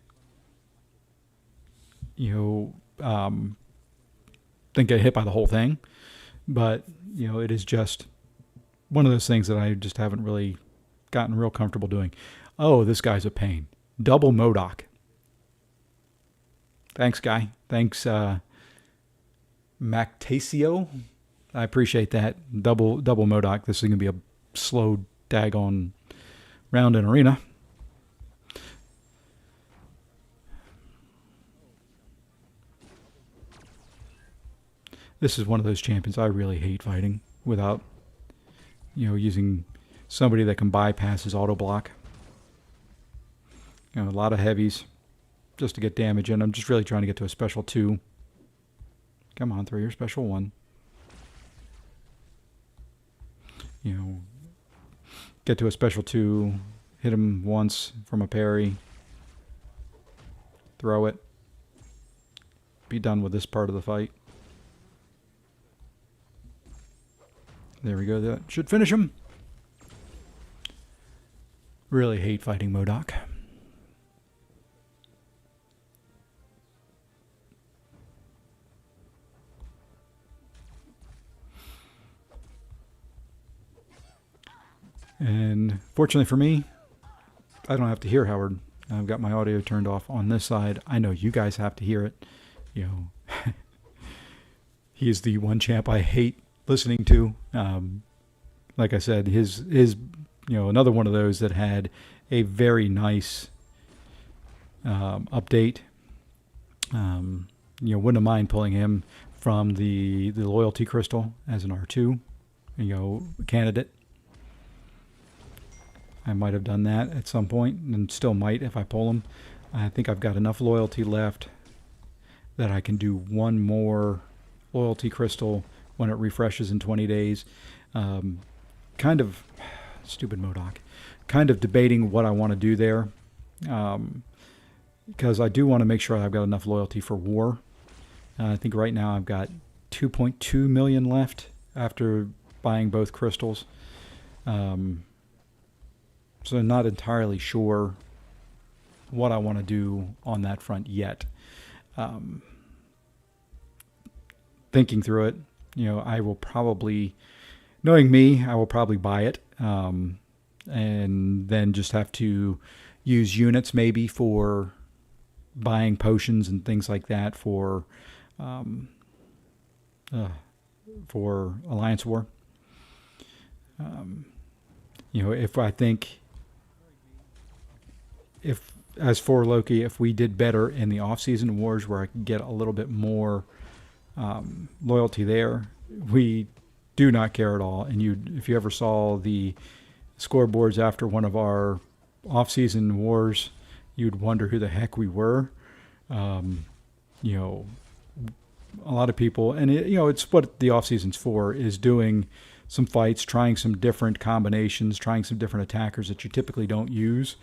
think get hit by the whole thing. But, it is just one of those things that I just haven't really gotten real comfortable doing. Oh, this guy's a pain. Double Modoc. Thanks, guy. Thanks, Mactasio. I appreciate that. Double Modoc. This is going to be a slow daggone round in Arena. This is one of those champions I really hate fighting without, using somebody that can bypass his auto block. A lot of heavies just to get damage in. I'm just really trying to get to a special 2. Come on, throw your special 1. Get to a special 2, hit him once from a parry, throw it, be done with this part of the fight. There we go. That should finish him. Really hate fighting Modoc. And fortunately for me, I don't have to hear Howard. I've got my audio turned off on this side. I know you guys have to hear it. He is the one champ I hate listening to. Like I said, his another one of those that had a very nice update. Wouldn't have mind pulling him from the loyalty crystal as an R2, candidate. I might have done that at some point and still might if I pull him. I think I've got enough loyalty left that I can do one more loyalty crystal when it refreshes in 20 days. Kind of stupid Modoc. Kind of debating what I want to do there. Because I do want to make sure I've got enough loyalty for war. I think right now I've got 2.2 million left after buying both crystals. So I'm not entirely sure what I want to do on that front yet. Thinking through it, I will probably, knowing me, I will probably buy it, and then just have to use units maybe for buying potions and things like that for Alliance War. If I think, as for Loki, if we did better in the off-season wars where I could get a little bit more loyalty there, we do not care at all. And if you ever saw the scoreboards after one of our off-season wars, you'd wonder who the heck we were. You know, a lot of people, and it's what the off-season's for, is doing some fights, trying some different combinations, trying some different attackers that you typically don't use.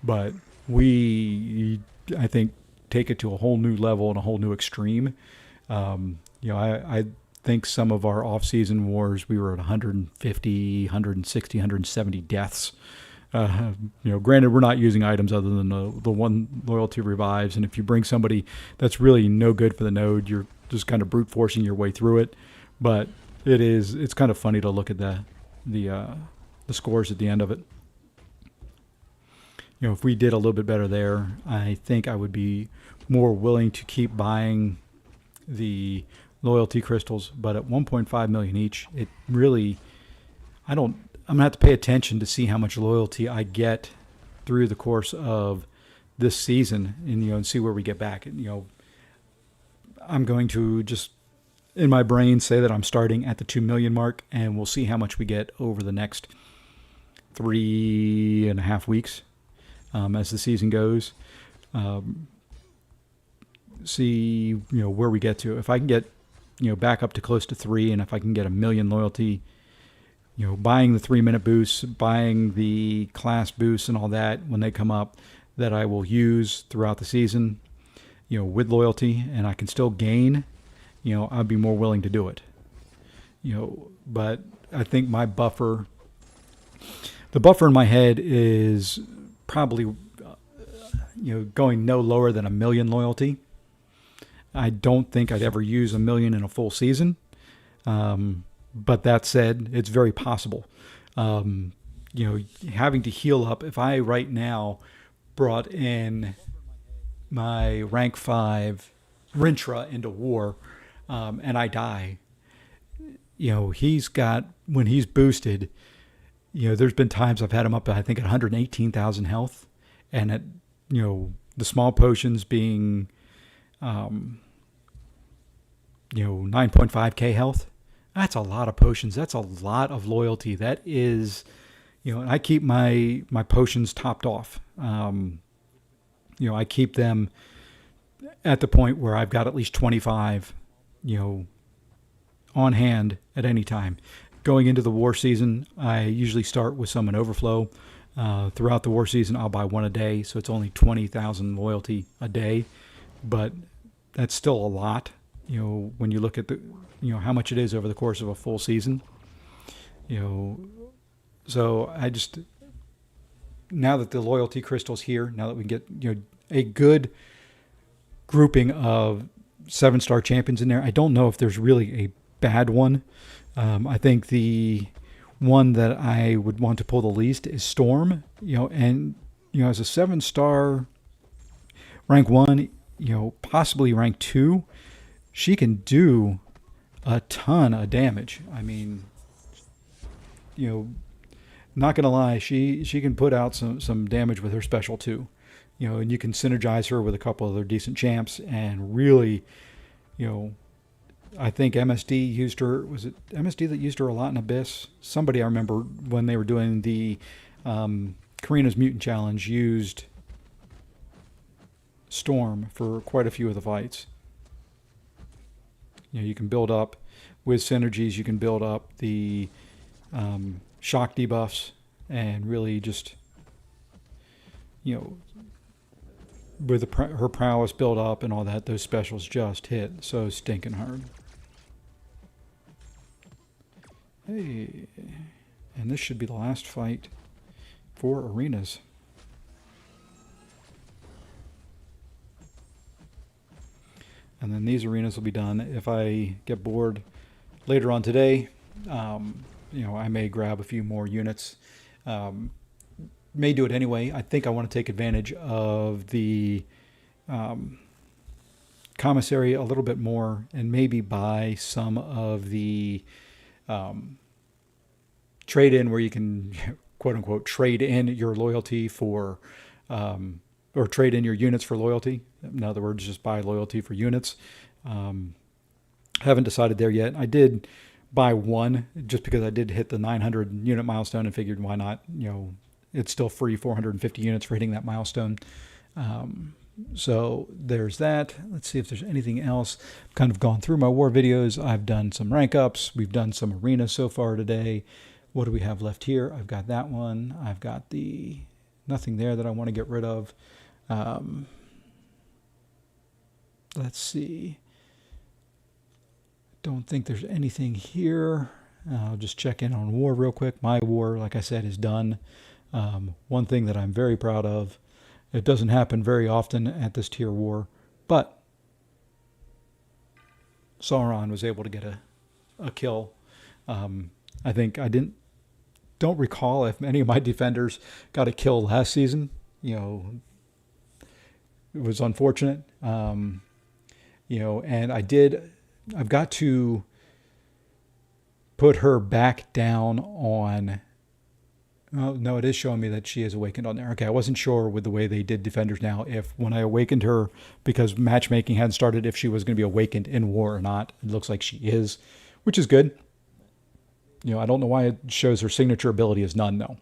But we, I think, take it to a whole new level and a whole new extreme. I think some of our off-season wars, we were at 150, 160, 170 deaths. Granted, we're not using items other than the one loyalty revives, and if you bring somebody that's really no good for the node, you're just kind of brute forcing your way through it. But it's kind of funny to look at the scores at the end of it. If we did a little bit better there, I think I would be more willing to keep buying the loyalty crystals. But at 1.5 million each, it really, I'm gonna have to pay attention to see how much loyalty I get through the course of this season, and see where we get back. I'm going to just in my brain say that I'm starting at the 2 million mark, and we'll see how much we get over the next 3.5 weeks as the season goes. See where we get to. If I can get back up to close to 3, and if I can get 1 million loyalty, buying the 3-minute boosts, buying the class boosts and all that when they come up, that I will use throughout the season, with loyalty, and I can still gain, I'd be more willing to do it. But I think the buffer in my head is probably, going no lower than 1 million loyalty. I don't think I'd ever use 1 million in a full season. But that said, it's very possible. Having to heal up. If I right now brought in my rank 5 Rintra into war, and I die, when he's boosted, there's been times I've had him up, I think, at 118,000 health, and at, the small potions being, 9.5k health. That's a lot of potions. That's a lot of loyalty. That is, and I keep my potions topped off. I keep them at the point where I've got at least 25, on hand at any time. Going into the war season, I usually start with some in overflow. Throughout the war season, I'll buy one a day, so it's only 20,000 loyalty a day, but that's still a lot. When you look at how much it is over the course of a full season. So I just, now that the loyalty crystal's here, now that we get, a good grouping of 7-star champions in there, I don't know if there's really a bad one. I think the one that I would want to pull the least is Storm, and, as a 7-star rank 1, possibly rank 2, she can do a ton of damage. I mean, not gonna lie, she can put out some damage with her special too. And you can synergize her with a couple other decent champs, and really, I think MSD used her. Was it MSD that used her a lot in Abyss? Somebody I remember when they were doing the Karina's Mutant Challenge used Storm for quite a few of the fights. You can build up with synergies. You can build up the shock debuffs, and really just, with her prowess build up and all that, those specials just hit so stinking hard. Hey, and this should be the last fight for arenas. And then these arenas will be done. If I get bored later on today, I may grab a few more units. May do it anyway. I think I want to take advantage of the commissary a little bit more, and maybe buy some of the trade-in where you can, quote-unquote, trade in your loyalty for, or trade in your units for loyalty. In other words, just buy loyalty for units. Haven't decided there yet. I did by one, just because I did hit the 900 unit milestone and figured why not, it's still free 450 units for hitting that milestone. So there's that. Let's see if there's anything else. I've kind of gone through my war videos. I've done some rank ups. We've done some arenas so far today. What do we have left here? I've got that one. I've got the nothing there that I want to get rid of. Let's see. Don't think there's anything here. I'll just check in on war real quick. My war, like I said, is done. One thing that I'm very proud of, it doesn't happen very often at this tier war, but Sauron was able to get a kill. I think don't recall if any of my defenders got a kill last season. It was unfortunate. And I've got to put her back down on. Oh, no, it is showing me that she is awakened on there. Okay, I wasn't sure with the way they did defenders now, if when I awakened her, because matchmaking hadn't started, if she was going to be awakened in war or not. It looks like she is, which is good. I don't know why it shows her signature ability is none, though.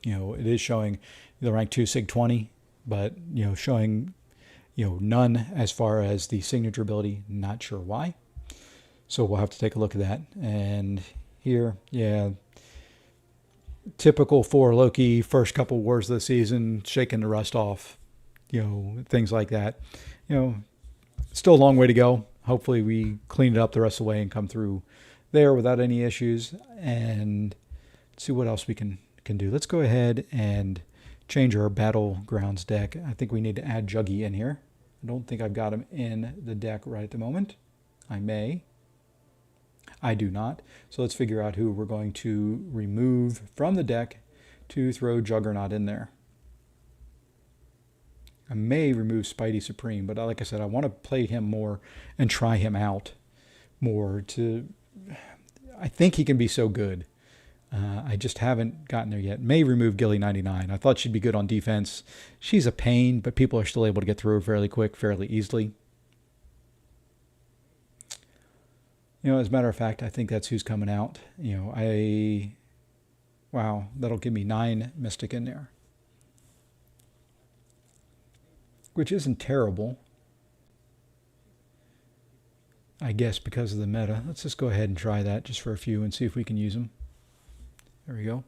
It is showing the rank 2 Sig 20, but, showing, none as far as the signature ability. Not sure why. So we'll have to take a look at that. And here, yeah, typical for Loki, first couple wars of the season, shaking the rust off, things like that. Still a long way to go. Hopefully we clean it up the rest of the way and come through there without any issues, and see what else we can do. Let's go ahead and change our battlegrounds deck. I think we need to add Juggy in here. I don't think I've got him in the deck right at the moment. I may. I do not. So let's figure out who we're going to remove from the deck to throw Juggernaut in there. I may remove Spidey Supreme, but like I said, I want to play him more and try him out more. I think he can be so good. I just haven't gotten there yet. May remove Gilly 99. I thought she'd be good on defense. She's a pain, but people are still able to get through her fairly quick, fairly easily. As a matter of fact, I think that's who's coming out. Wow, that'll give me 9 Mystic in there, which isn't terrible, I guess, because of the meta. Let's just go ahead and try that just for a few and see if we can use them. There we go.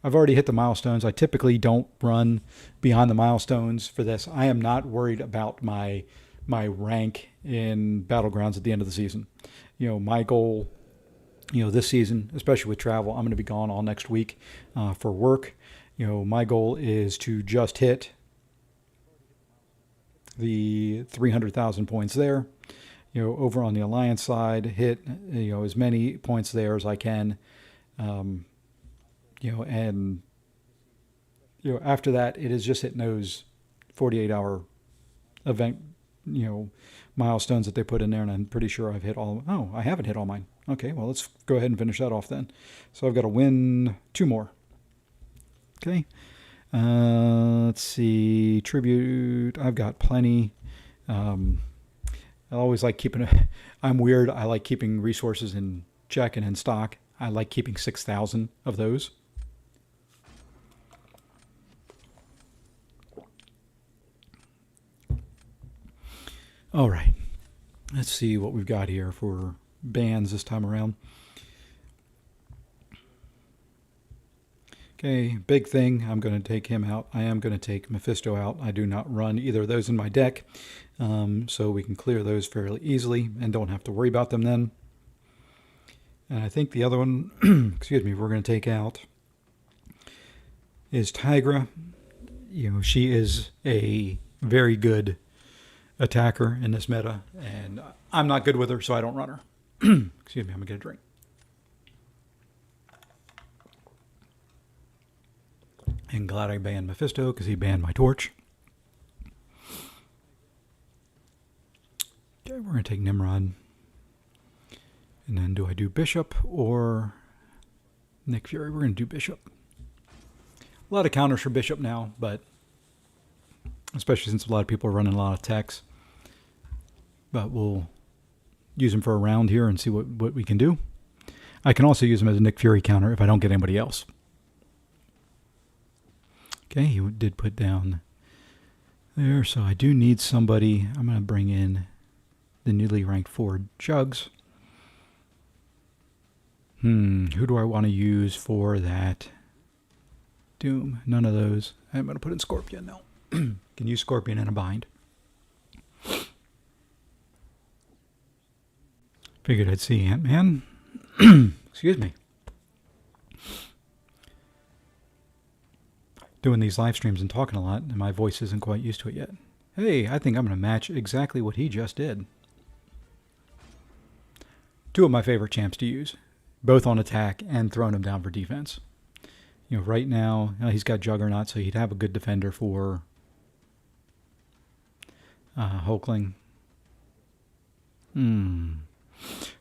I've already hit the milestones. I typically don't run beyond the milestones for this. I am not worried about my rank in Battlegrounds at the end of the season. My goal, this season, especially with travel, I'm going to be gone all next week for work. My goal is to just hit the 300,000 points there. Over on the Alliance side, hit, as many points there as I can. And, after that, it is just hitting those 48-hour event, milestones that they put in there, and I'm pretty sure I've hit all. Oh, I haven't hit all mine. Okay, well, let's go ahead and finish that off then. So I've got to win 2 more. Okay. Let's see. Tribute. I've got plenty. I always like keeping. I'm weird. I like keeping resources in check and in stock. I like keeping 6,000 of those. All right, let's see what we've got here for bans this time around. Okay, big thing, I'm going to take him out. I am going to take Mephisto out. I do not run either of those in my deck, so we can clear those fairly easily and don't have to worry about them then. And I think the other one, excuse me, we're going to take out is Tigra. She is a very good attacker in this meta, and I'm not good with her, so I don't run her. Excuse me, I'm gonna get a drink. And glad I banned Mephisto because he banned my torch. Okay, we're gonna take Nimrod, and then do I do Bishop or Nick Fury? We're gonna do Bishop. A lot of counters for Bishop now, but especially since a lot of people are running a lot of techs. But we'll use him for a round here and see what we can do. I can also use him as a Nick Fury counter if I don't get anybody else. Okay, he did put down there, so I do need somebody. I'm going to bring in the newly ranked 4 Jugs. Who do I want to use for that? Doom. None of those. I'm going to put in Scorpion now. Can use Scorpion in a bind. Figured I'd see Ant-Man. Excuse me. Doing these live streams and talking a lot, and my voice isn't quite used to it yet. Hey, I think I'm going to match exactly what he just did. 2 of my favorite champs to use. Both on attack and throwing him down for defense. You know, right now, he's got Juggernaut, so he'd have a good defender for Hulkling.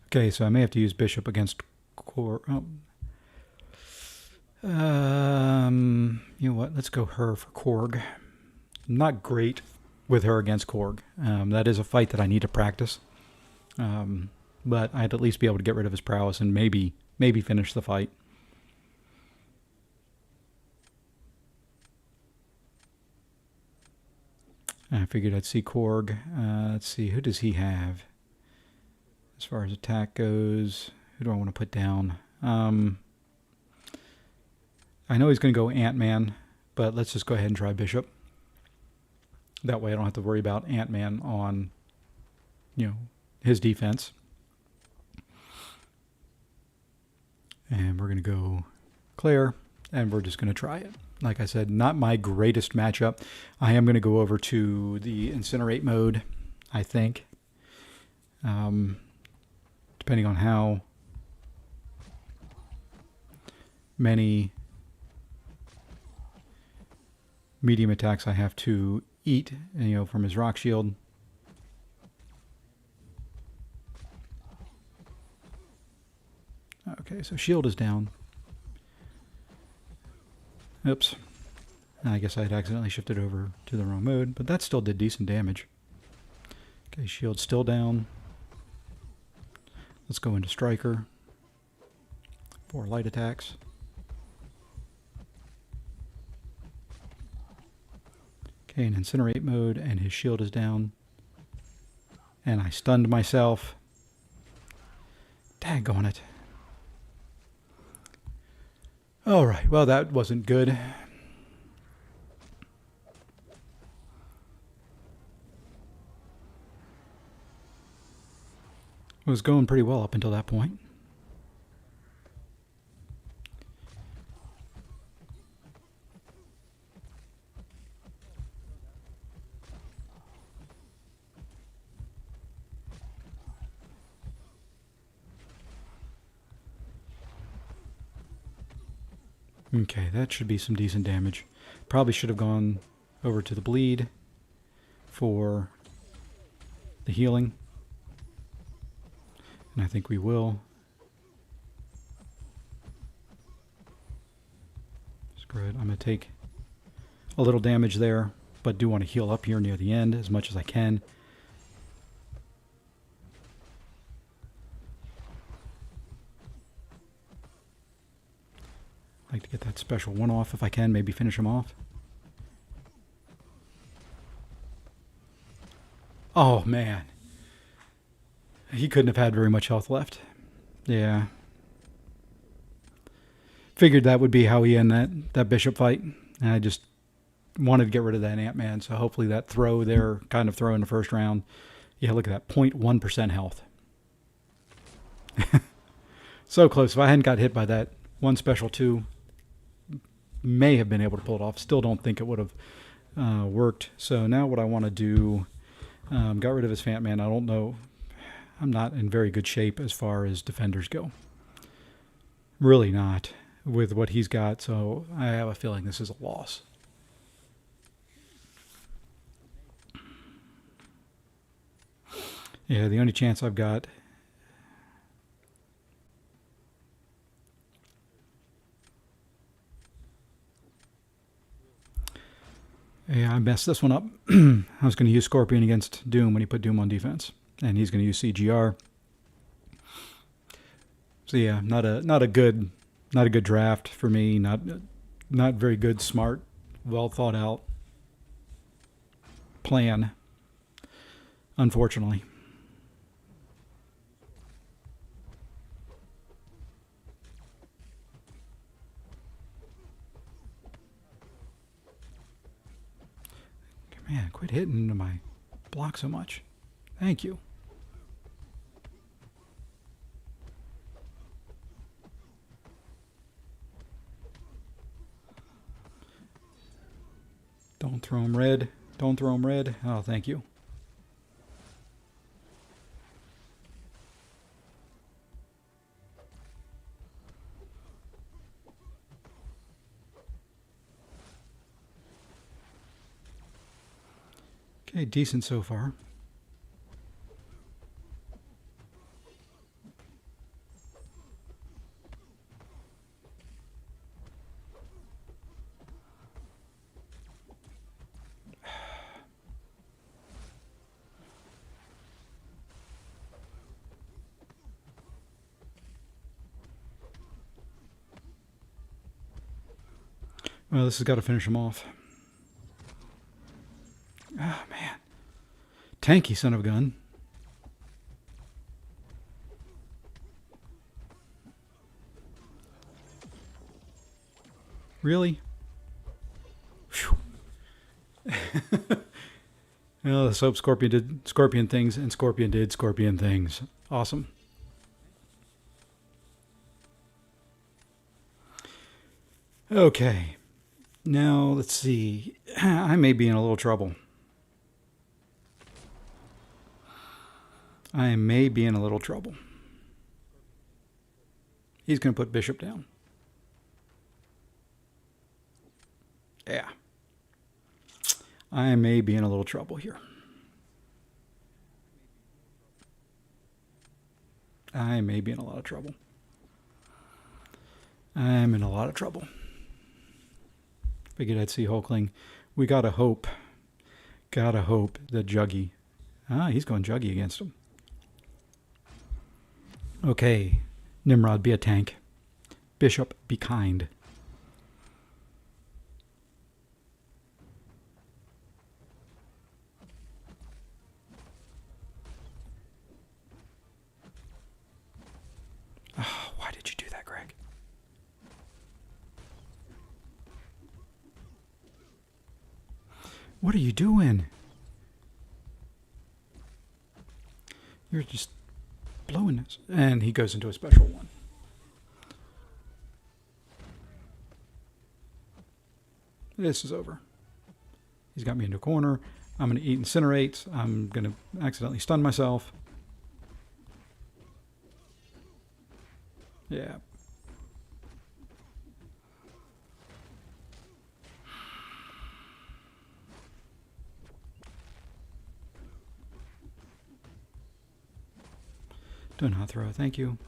Okay, so I may have to use Bishop against Korg. Oh. You know what? Let's go her for Korg. Not great with her against Korg. That is a fight that I need to practice. But I'd at least be able to get rid of his prowess and maybe finish the fight. I figured I'd see Korg. Let's see, who does he have? As far as attack goes, who do I want to put down? I know he's going to go Ant-Man, but let's just go ahead and try Bishop. That way I don't have to worry about Ant-Man on, his defense. And we're going to go Claire, and we're just going to try it. Like I said, not my greatest matchup. I am going to go over to the Incinerate mode, I think. Depending on how many medium attacks I have to eat, from his rock shield. Okay, so shield is down. Oops. I guess I had accidentally shifted over to the wrong mode, but that still did decent damage. Okay, shield's still down. Let's go into Striker for light attacks. Okay, in Incinerate mode, and his shield is down. And I stunned myself. Daggone it. Alright, well that wasn't good. It was going pretty well up until that point. Okay, that should be some decent damage. Probably should have gone over to the bleed for the healing. And I think we will. Screw it. I'm going to take a little damage there, but do want to heal up here near the end as much as I can. I'd like to get that special one off if I can, maybe finish him off. Oh, man. He couldn't have had very much health left. Yeah. Figured that would be how he ended that Bishop fight. And I just wanted to get rid of that Ant-Man, so hopefully that throw there, kind of throw in the first round. Yeah, look at that, 0.1% health. So close. If I hadn't got hit by that one special 2, may have been able to pull it off. Still don't think it would have worked. So now what I want to do, got rid of his Fat Man. I don't know. I'm not in very good shape as far as defenders go. Really not with what he's got. So I have a feeling this is a loss. Yeah, the only chance I've got yeah, I messed this one up. I was going to use Scorpion against Doom when he put Doom on defense. And he's going to use CGR. So yeah, not a good draft for me. Not very good, smart, well thought out plan, unfortunately. Man, quit hitting into my block so much. Thank you. Don't throw him red. Don't throw him red. Oh, thank you. Okay, decent so far. Well, this has got to finish him off. Oh, man. Tanky son of a gun. Really? Phew. Well, let's hope Scorpion did Scorpion things, and Scorpion did Scorpion things. Awesome. Okay. Now, let's see. I may be in a little trouble. I may be in a little trouble. He's going to put Bishop down. Yeah. I may be in a little trouble here. I may be in a lot of trouble. I'm in a lot of trouble. Figured I'd see Hulkling. We gotta hope that Juggy... he's going Juggy against him. Okay, Nimrod, be a tank. Bishop, be kind. Oh, why did you do that, Greg? What are you doing? You're just blowing this. And he goes into a special one. This is over. He's got me into a corner. I'm going to eat Incinerate. I'm going to accidentally stun myself. Yeah. Do not throw. Thank you.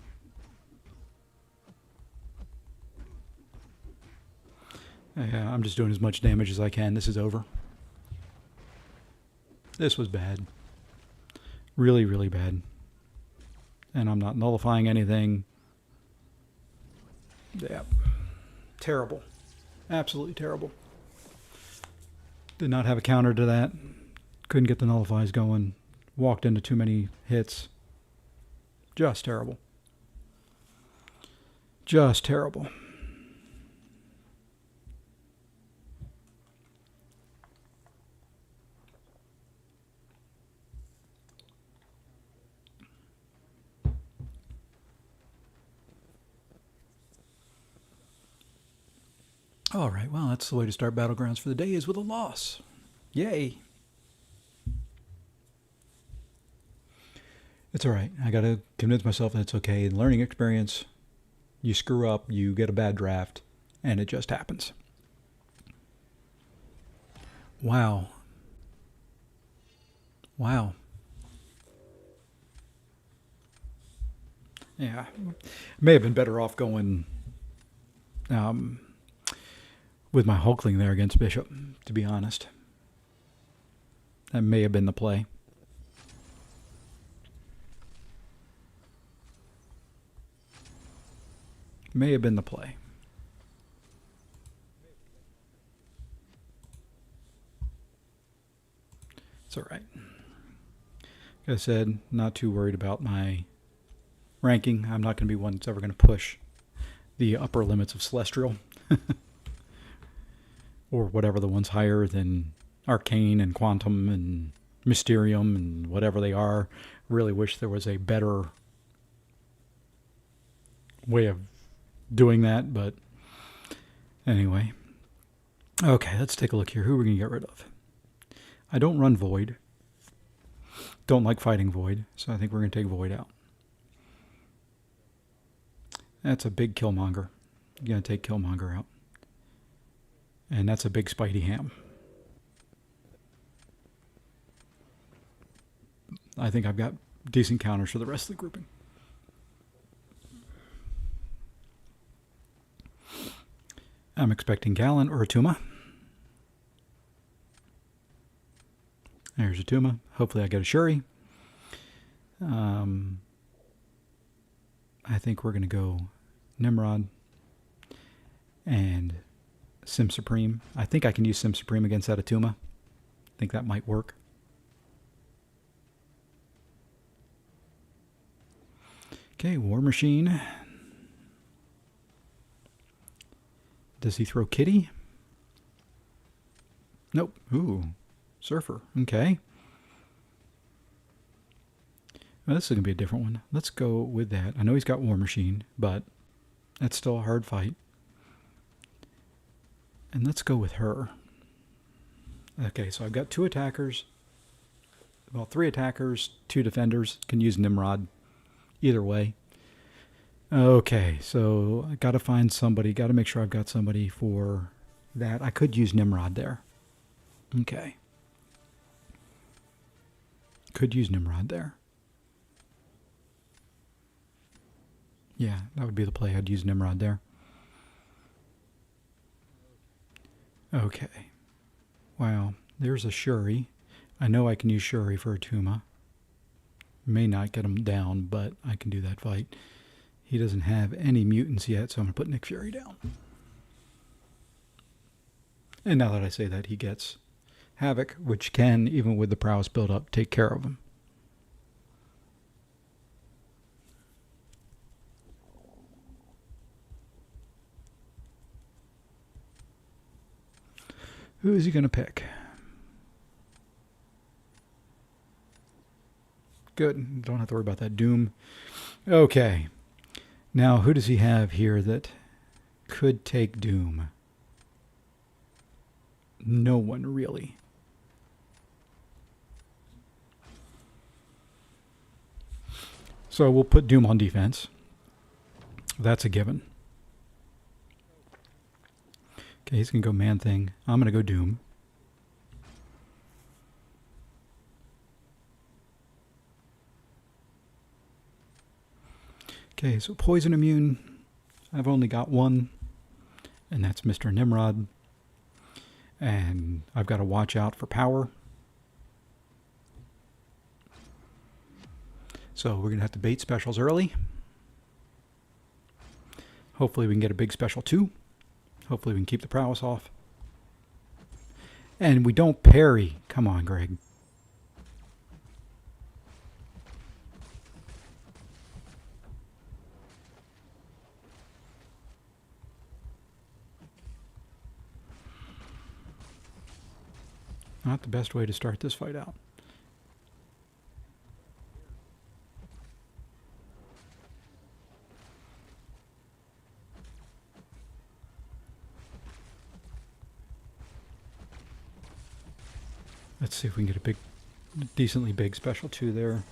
Yeah, I'm just doing as much damage as I can. This is over. This was bad. Really, really bad. And I'm not nullifying anything. Yeah. Terrible. Absolutely terrible. Did not have a counter to that. Couldn't get the nullifies going. Walked into too many hits. Just terrible. Just terrible. All right, well, that's the way to start Battlegrounds for the day, is with a loss. Yay. It's all right. I got to convince myself that it's okay. Learning experience, you screw up, you get a bad draft, and it just happens. Wow. Wow. Yeah. May have been better off going with my Hulkling there against Bishop, to be honest. That may have been the play. may have been the play. It's all right. Like I said, not too worried about my ranking. I'm not going to be one that's ever going to push the upper limits of Celestial. Or whatever the ones higher than Arcane and Quantum and Mysterium and whatever they are. Really wish there was a better way of doing that, but anyway. Okay, let's take a look here. Who are we going to get rid of? I don't run Void. Don't like fighting Void, so I think we're going to take Void out. That's a big Killmonger. You're going to take Killmonger out. And that's a big Spidey Ham. I think I've got decent counters for the rest of the grouping. I'm expecting Gallant or Atuma. There's Atuma. Hopefully I get a Shuri. I think we're going to go Nimrod and Sim Supreme. I think I can use Sim Supreme against that Atuma. I think that might work. Okay, War Machine. Does he throw Kitty? Nope. Ooh, Surfer. Okay. Well, this is going to be a different one. Let's go with that. I know he's got War Machine, but that's still a hard fight. And let's go with her. Okay, so I've got 2 attackers. Well, 3 attackers, 2 defenders. Can use Nimrod either way. Okay, so I got to find somebody. Got to make sure I've got somebody for that. I could use Nimrod there. Okay. Could use Nimrod there. Yeah, that would be the play. I'd use Nimrod there. Okay. Wow, there's a Shuri. I know I can use Shuri for Atuma. May not get him down, but I can do that fight. He doesn't have any mutants yet, so I'm going to put Nick Fury down. And now that I say that, he gets Havoc, which can, even with the prowess build up, take care of him. Who is he going to pick? Good. Don't have to worry about that Doom. Okay. Now, who does he have here that could take Doom? No one, really. So we'll put Doom on defense. That's a given. Okay, he's going to go Man-Thing. I'm going to go Doom. Okay, so Poison Immune. I've only got one, and that's Mr. Nimrod. And I've got to watch out for power. So we're going to have to bait specials early. Hopefully we can get a big special too. Hopefully we can keep the prowess off. And we don't parry. Come on, Greg. Not the best way to start this fight out. Let's see if we can get a big, decently big special 2 there.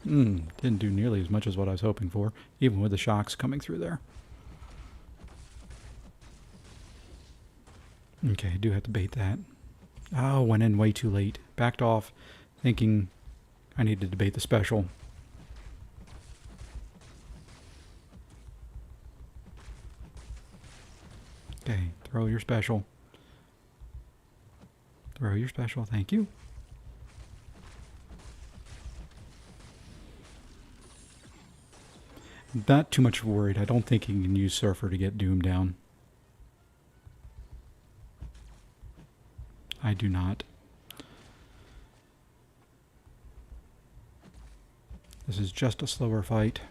Didn't do nearly as much as what I was hoping for, even with the shocks coming through there. Okay, I do have to bait that. Oh, went in way too late. Backed off, thinking I needed to debate the special. Okay, throw your special. Throw your special, thank you. not too much worried. I don't think he can use Surfer to get Doom down. I do not. This is just a slower fight.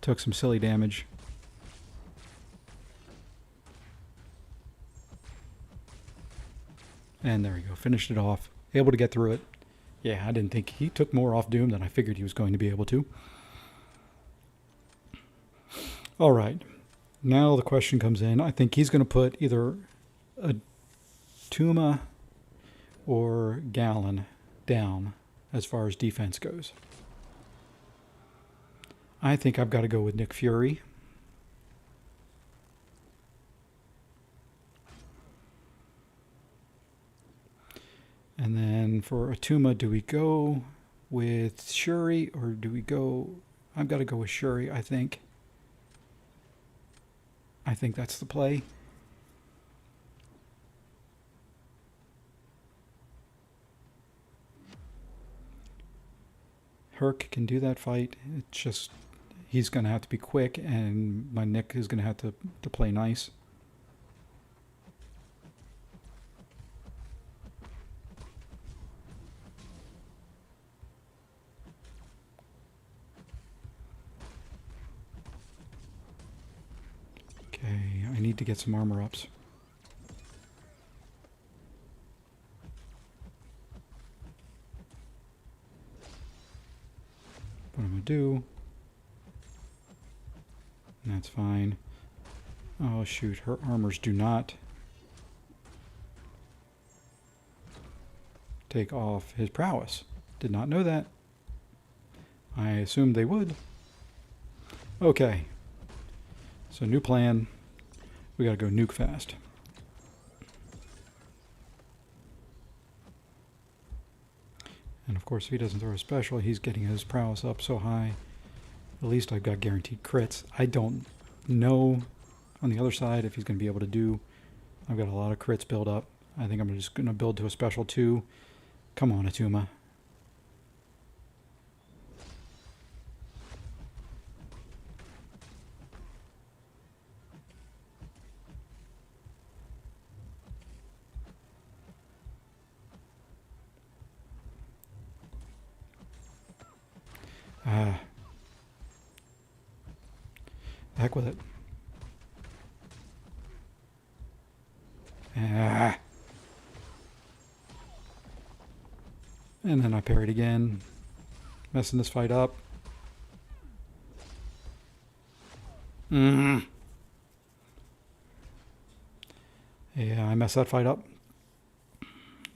Took some silly damage. And there we go. Finished it off. Able to get through it. Yeah, I didn't think he took more off Doom than I figured he was going to be able to. All right. Now the question comes in. I think he's going to put either a Tuma or Gallon down as far as defense goes. I think I've got to go with Nick Fury. And then for Atuma, do we go with Shuri or do we go... I've got to go with Shuri, I think. I think that's the play. Herc can do that fight. It's just... he's going to have to be quick, and my Nick is going to have to play nice. Okay, I need to get some armor ups. What I'm going to do... that's fine. Oh shoot, her armors do not take off his prowess. Did not know that. I assumed they would. Okay. So new plan. We gotta go nuke fast. And of course if he doesn't throw a special, he's getting his prowess up so high. At least I've got guaranteed crits. I don't know on the other side if he's going to be able to do. I've got a lot of crits built up. I think I'm just going to build to a special 2. Come on, Atuma. Heck with it. And then I parried again, messing this fight up. Yeah, I messed that fight up.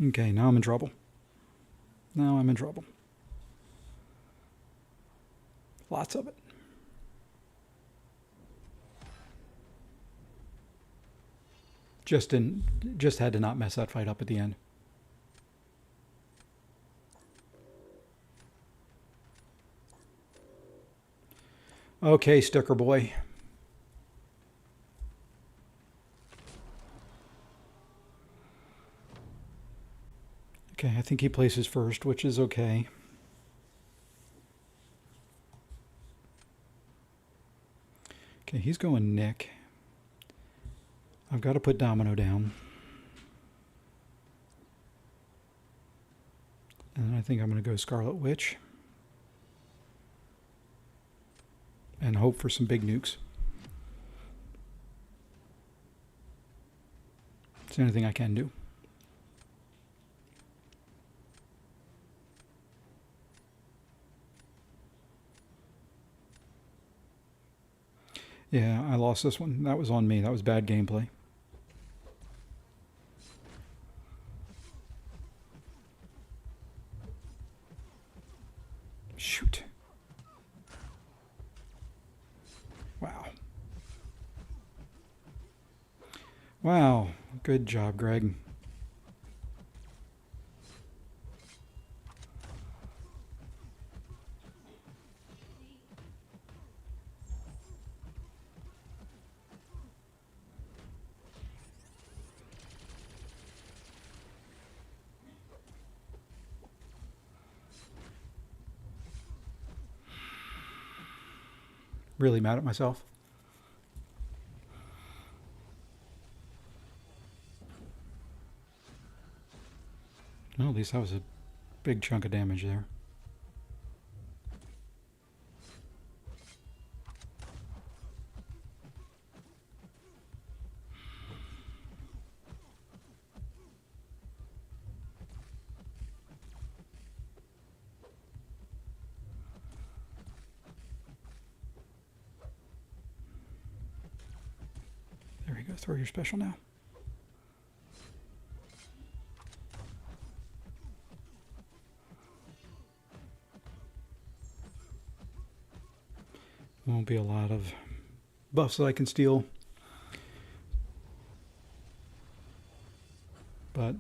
Okay, now I'm in trouble. Now I'm in trouble. Lots of it. Just had to not mess that fight up at the end. Okay, Sticker Boy. Okay, I think he places first, which is okay. Okay, he's going Nick. I've got to put Domino down. And I think I'm going to go Scarlet Witch. And hope for some big nukes. It's the only thing I can do. Yeah, I lost this one. That was on me. That was bad gameplay. Shoot. Wow. Wow. Good job, Greg. really mad at myself. Well, at least that was a big chunk of damage there. There you go, throw your special now. Won't be a lot of buffs that I can steal, but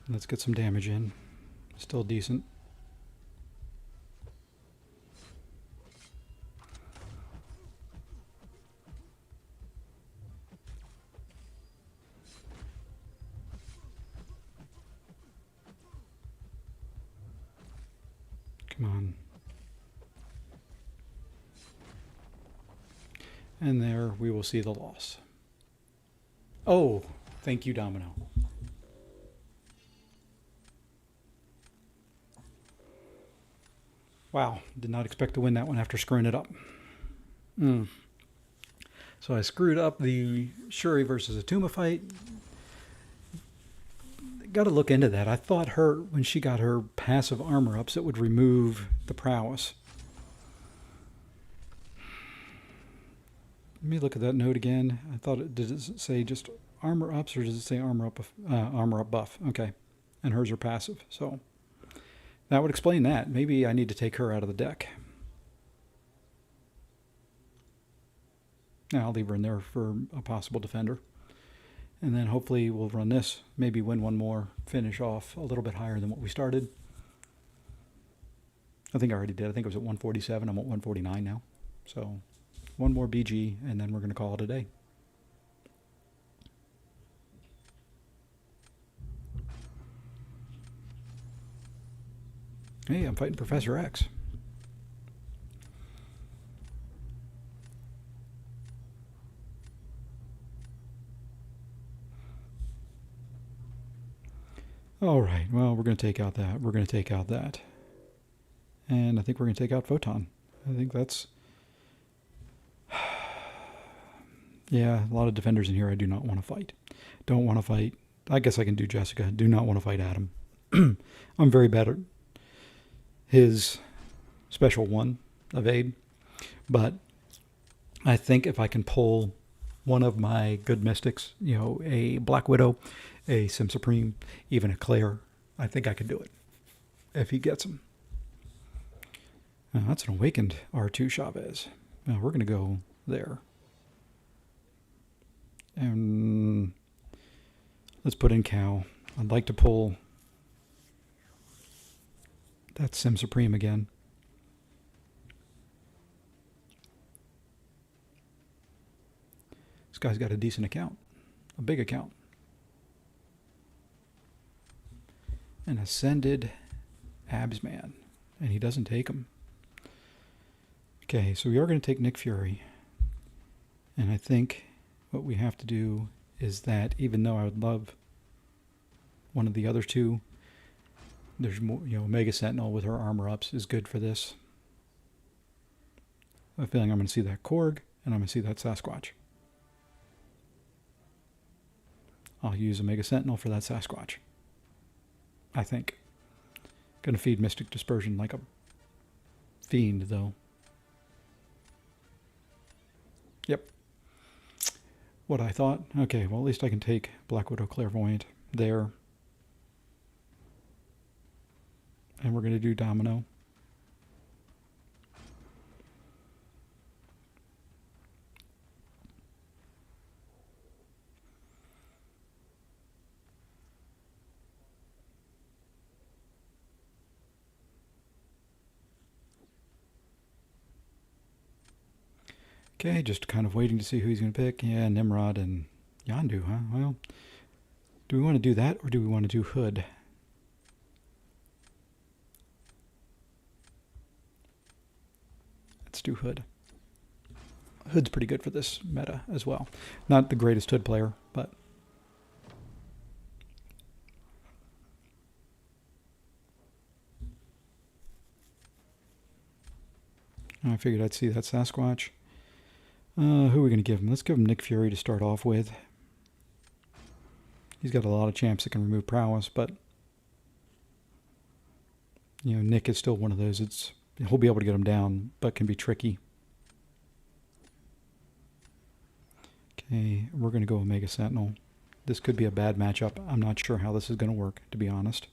let's get some damage in. Still decent. Come on. And there we will see the loss. Oh, thank you, Domino. Wow, did not expect to win that one after screwing it up. So I screwed up the Shuri versus Atuma fight. Got to look into that. I thought when she got her passive armor ups, it would remove the prowess. Let me look at that note again. I thought did it say just armor ups or does it say armor up buff? Okay, and hers are passive, so that would explain that. Maybe I need to take her out of the deck. Now I'll leave her in there for a possible defender, and then hopefully we'll run this. Maybe win one more, finish off a little bit higher than what we started. I think I already did. I think it was at 147. I'm at 149 now, so. One more BG, and then we're going to call it a day. Hey, I'm fighting Professor X. All right, well, we're going to take out that. We're going to take out that. And I think we're going to take out Photon. I think that's... Yeah, a lot of defenders in here I do not want to fight. Don't want to fight. I guess I can do Jessica. Do not want to fight Adam. I'm very bad at his special one, evade. But I think if I can pull one of my good mystics, you know, a Black Widow, a Sim Supreme, even a Claire, I think I can do it. If he gets him. That's an awakened R2 Chavez. Now we're going to go there. And let's put in Cow. I'd like to pull that Sim Supreme again. This guy's got a decent account, a big account. An Ascended Absman, and he doesn't take him. Okay, so we are going to take Nick Fury. And I think what we have to do is that, even though I would love one of the other two, there's more, you know, Omega Sentinel with her armor ups is good for this. I have a feeling I'm going to see that Korg, and I'm going to see that Sasquatch. I'll use Omega Sentinel for that Sasquatch. I think. Going to feed Mystic Dispersion like a fiend, though. Yep. What I thought. Okay, well, at least I can take Black Widow Clairvoyant there. And we're going to do Domino. Okay, just kind of waiting to see who he's going to pick. Yeah, Nimrod and Yondu, huh? Well, do we want to do that, or do we want to do Hood? Let's do Hood. Hood's pretty good for this meta as well. Not the greatest Hood player, but... I figured I'd see that Sasquatch. Who are we going to give him? Let's give him Nick Fury to start off with. He's got a lot of champs that can remove prowess, but... You know, Nick is still one of those. He'll be able to get him down, but can be tricky. Okay, we're going to go Omega Sentinel. This could be a bad matchup. I'm not sure how this is going to work, to be honest.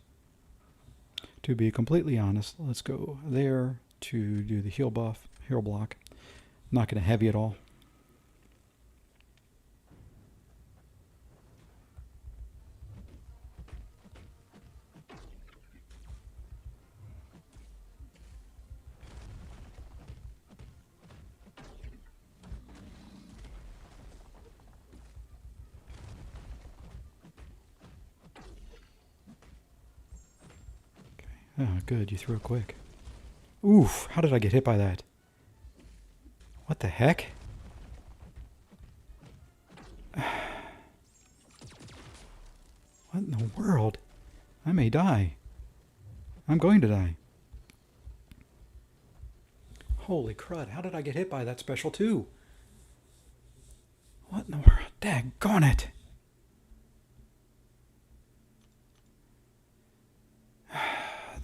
To be completely honest, let's go there to do the heal buff, heal block. Not going to heavy at all. Oh, good. You threw it quick. Oof. How did I get hit by that? What the heck? What in the world? I may die. I'm going to die. Holy crud. How did I get hit by that special too? What in the world? Daggone it.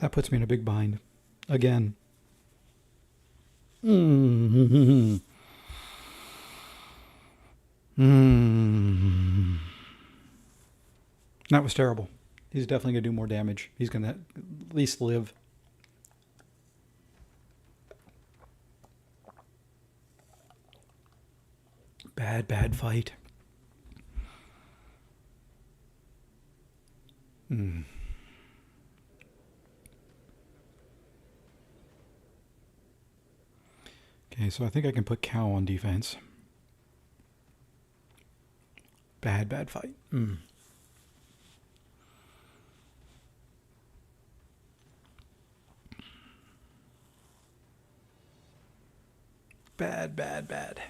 That puts me in a big bind. Again. That was terrible. He's definitely going to do more damage. He's going to at least live. Bad fight. Okay, so I think I can put Cow on defense. Bad fight. Bad.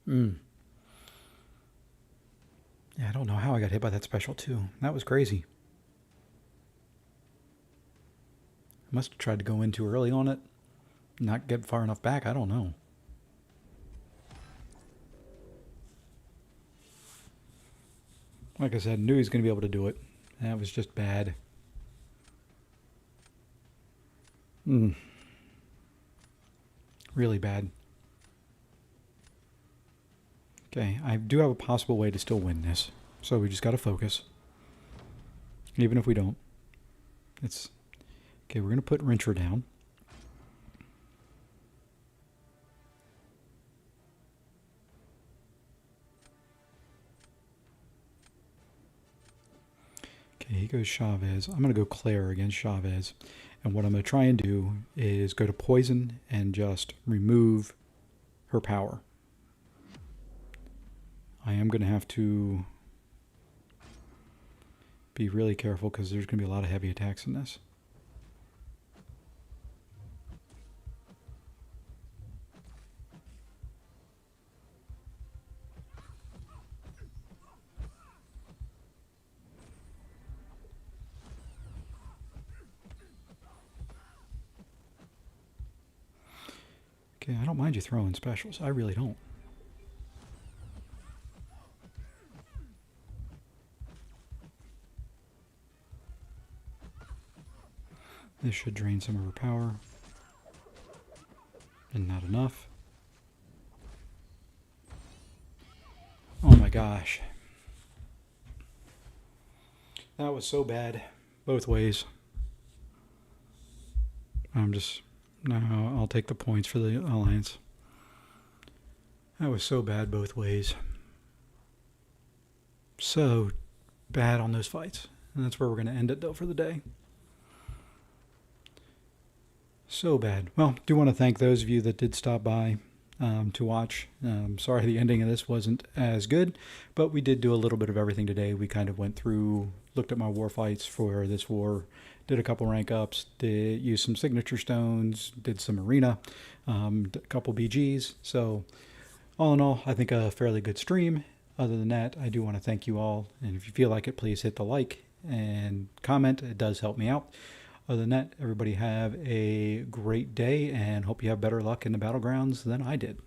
Yeah, I don't know how I got hit by that special too. That was crazy. I must have tried to go in too early on it. Not get far enough back. I don't know. Like I said, knew he was going to be able to do it. That was just bad. Really bad. Okay, I do have a possible way to still win this. So we just got to focus. Even if we don't. It's... Okay, we're going to put Rincher down. Okay, he goes Chavez. I'm going to go Claire against Chavez. And what I'm going to try and do is go to Poison and just remove her power. I am going to have to be really careful because there's going to be a lot of heavy attacks in this. Okay, I don't mind you throwing specials. I really don't. This should drain some of her power. And not enough. Oh my gosh. That was so bad. Both ways. No, I'll take the points for the Alliance. That was so bad both ways. So bad on those fights. And that's where we're going to end it though for the day. So bad. Well, do want to thank those of you that did stop by to watch. Sorry the ending of this wasn't as good, but we did do a little bit of everything today. We kind of went through, looked at my war fights for this war, did a couple rank ups, did use some signature stones, did some arena, a couple BGs. So all in all, I think a fairly good stream. Other than that, I do want to thank you all. And if you feel like it, please hit the like and comment. It does help me out. Other than that, everybody have a great day and hope you have better luck in the battlegrounds than I did.